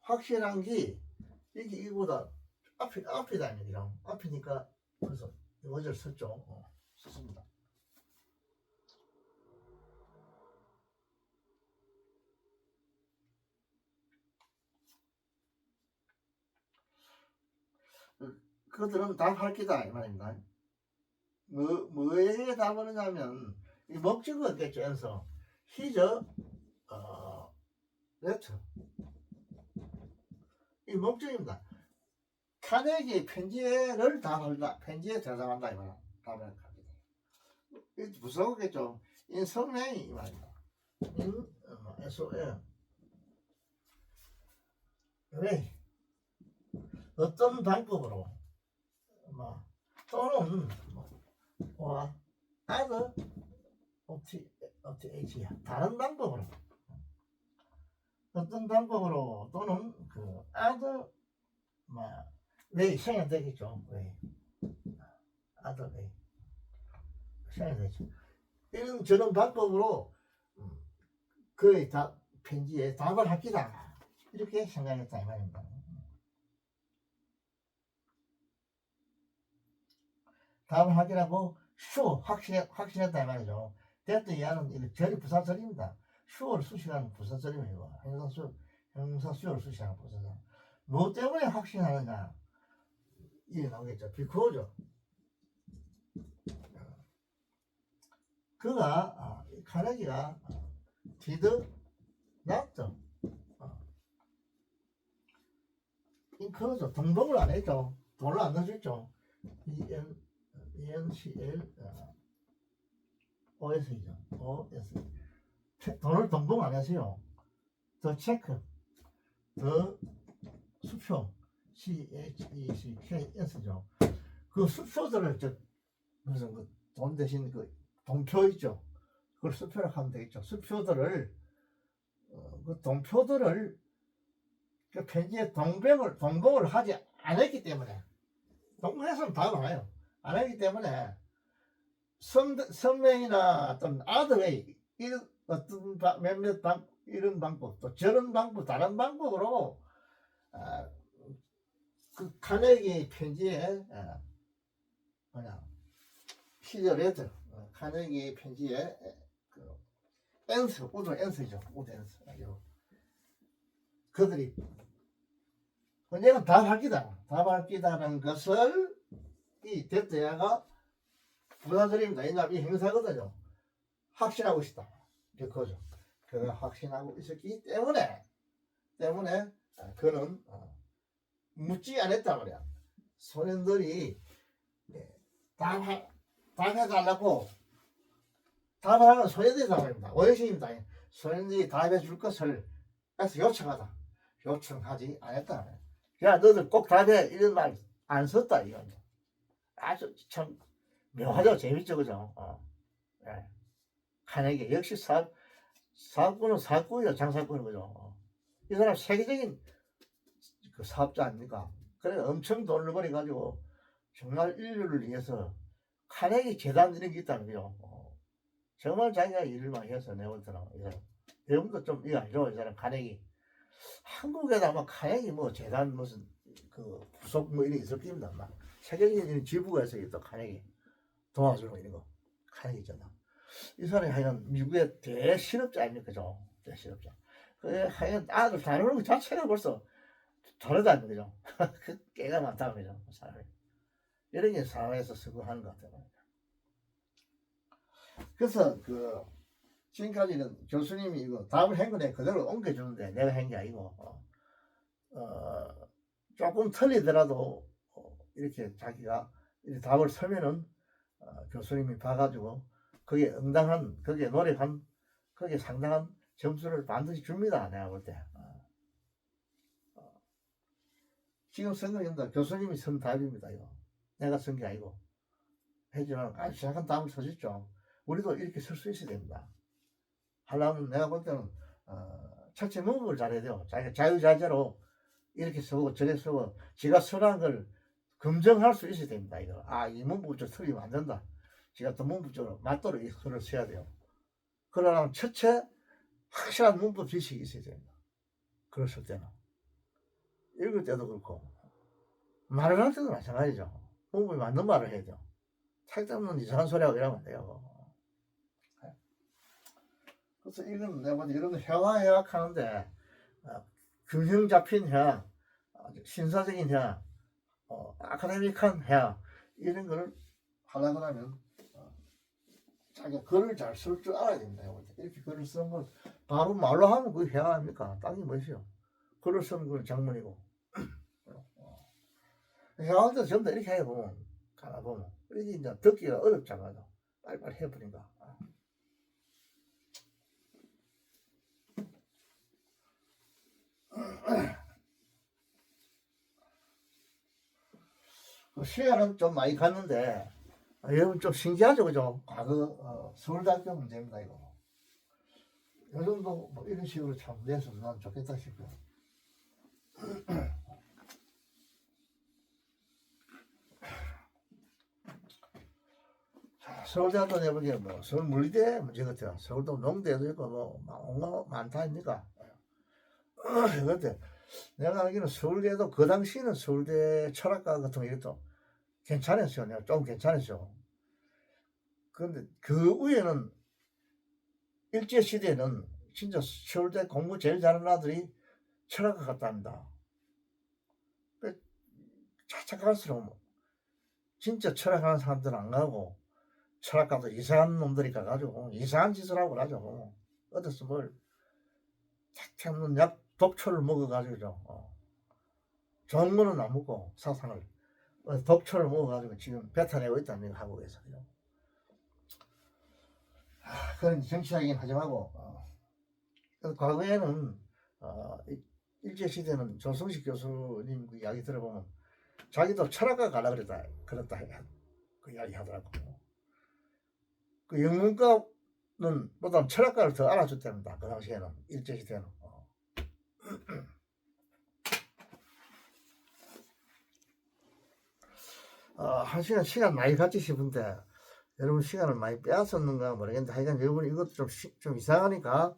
확실한 게 이게 이거보다 앞이다 이죠. 앞이니까 그래서 어제를 썼죠. 썼습니다. 그것들은 답할 기다 이 말입니다. 뭐에 답하느냐면 이 목적은 없겠죠. 그래서 히저 레터 이 목적입니다. 카네기 편지를 답한다. 편지에 대답한다 이 말이야. 답을 합니다. 무서웠겠죠. 인성명이 이 말입니다. SOL 왜 어떤 방법으로 또는 other OTH야 다른 방법으로 어떤 방법으로 또는 other way 생각되겠죠. way other way 생각되죠. 이런 저런 방법으로 그의 편지에 답을 합시다 이렇게 생각했다 이 말입니다. 답을 하기라고 확신했다 이 말이죠. 됐던 이하는 절이 부사절입니다. 수어를 수식하는 부사절이에요. 형용사 수어를 수식하는 부사절. 뭐 때문에 확신하느냐 이게 나오겠죠. 비코죠. 그가 카네기가 did not include 등록을 안 했죠. 돈을 안 넣어줬죠. ENCL OS이죠. OS 돈을 등록 안 했어요. 더 체크 더 수표 CHECKS죠. 그 수표들을 무슨 돈 대신 동표 있죠. 그걸 수표라고 하면 되겠죠. 수표들을 그 동표들을 그 편지에 동봉을 하지 않았기 때문에 동봉했으면 답을 안 해요. 안 하기 때문에 선명이나 어떤 아들의 이런 어떤 몇몇 이런 방법 또 저런 방법 다른 방법으로 그 카네기 편지에 시절에도 카네기 편지에 우드 엔스죠. 우드 엔스. 그들이 언젠가 답할 기다라는 것을 이 대대야가 부사절입니다. 이 행사거든요. 확신하고 있다. 그거죠. 그가 확신하고 있었기 때문에 그는 묻지 않았단 말이야. 소년들이 답해달라고 답하는 소년들이 답합니다. 원식입니다. 소년들이 답해 줄 것을 해서 요청하지 않았다. 야 너들 꼭 답해 이런 말 안 썼다 이건. 아주 참 묘하죠. 재밌죠 그죠. 네. 카네기 역시 사업꾼은 사업꾼이죠. 장사꾼인 거죠. 이 사람 세계적인 그 사업자 아닙니까? 그래 엄청 돈을 벌여가지고 정말 인류를 위해서 카네기 재단 이런 게 있다는 거죠. 정말 자기가 일을 많이 해서 내볼더라. 이 사람 배움도 좀 이거 아니죠. 이 사람 카네기 한국에도 아마 카네기 재단 무슨 부속 이런 게 있을 겁니다. 막 세계적인 지부가 있어요. 또 카네기 도와주는 이런 거 카네기 있잖아. 이 사람이 하여간 미국의 대실업자 아닙니까? 그죠? 대실업자. 하여간 아들 다루는 것 자체가 벌써 다르다는 거죠. 그 깨가 많다는 거죠. 사람이. 이런 게 사회에서 수고하는 것 같아요. 그래서 지금까지는 교수님이 이거 답을 한 거네 그대로 옮겨주는데 내가 한 게 아니고 조금 틀리더라도 이렇게 자기가 이렇게 답을 서면은 교수님이 봐가지고 거기에 응당한 거기에 노력한 거기에 상당한 점수를 반드시 줍니다. 내가 볼 때. 지금 생각해본다 교수님이 쓴 답입니다. 이거 내가 쓴 게 아니고 해주면 시작한 다음에 서짓죠. 우리도 이렇게 설 수 있어야 됩니다. 하려면 내가 볼 때는 첫째 문법을 잘해야 돼요. 자기가 자유자재로 이렇게 쓰고 저렇게 쓰고 지가 설한 걸 검증할 수 있어야 됩니다. 이거 이 문법을 좀 틀리면 안 된다. 지가 또 문법적으로 맞도록 이 글을 써야 돼요. 그러려면 첫째 확실한 문법 지식이 있어야 됩니다. 글을 쓸 때는 읽을 때도 그렇고 말을 할 때도 마찬가지죠. 문법이 맞는 말을 해야 돼요. 살데없는 이상한 소리하고 이러면 안 돼요. 그래서 이건 내가 보니 이런 거 회화 하는데 균형 잡힌 회화, 신사적인 회화, 아카데믹한 회화 이런 거를 하려고 하면 자기가 글을 잘 쓸 줄 알아야 됩니다. 이렇게 글을 쓰는 걸 바로 말로 하면 그게 회화 아닙니까? 딱히 뭐지요? 글을 쓰는 건 장문이고 회화할 때 전부 다 이렇게 해보면 가나 보면 이게 이제 듣기가 어렵잖아요. 빨리빨리 해버린다. 시간은 좀 많이 갔는데 여러분 좀 신기하죠, 그죠? 과거 서울대학교 문제입니다, 이거. 요 정도 뭐 이런 식으로 참 냈으면 좋겠다 싶어요. 서울대학교 내보기에 뭐 서울 물리대 문제 같아요. 서울도 농대도 있고 뭐 많다 아닙니까? 그때 내가 알기로는 서울대도 그 당시에는 서울대 철학과 같은 거 이것도 괜찮았어요. 내가 좀 괜찮았죠. 그런데 그 위에는 일제시대에는 진짜 서울대 공부 제일 잘하는 아들이 철학과 갔답니다. 차차 갈수록 진짜 철학하는 사람들은 안 가고 철학가도 이상한 놈들이 가가지고 이상한 짓을 하고 그러죠. 어디서 뭘 탁탁는 약 독초를 먹어가지고 좋은 거는 안 먹고 사상을 독초를 먹어가지고 지금 뱉어내고 있다는 한국에서. 그런 정치하긴 하지 말고 과거에는 일제시대는 조성식 교수님 그 이야기 들어보면 자기도 철학과 가라 그랬다 그 이야기 하더라고. 그 영문과는 보다 철학과를 더 알아줬답니다. 그 당시에는 일제시대는. 한 시간 많이 갔지 싶은데 여러분 시간을 많이 빼앗았는가 모르겠는데 하여간 여러분 이것도 좀 이상하니까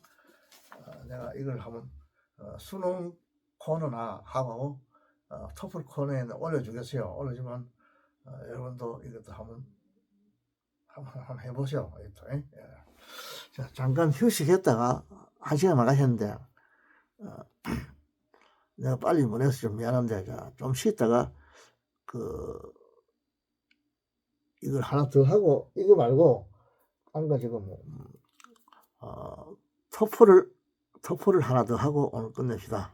내가 이걸 한번 수능 코너나 하고 토플 코너에 올려주겠어요. 올려주면 여러분도 이것도 한번 해보세요. 예. 자, 잠깐 휴식했다가 1시간 나가셨는데 내가 빨리 보내서 좀 미안한데 좀 쉬다가 이걸 하나 더 하고 이거 말고 안 가지고 토플을 하나 더 하고 오늘 끝냅시다.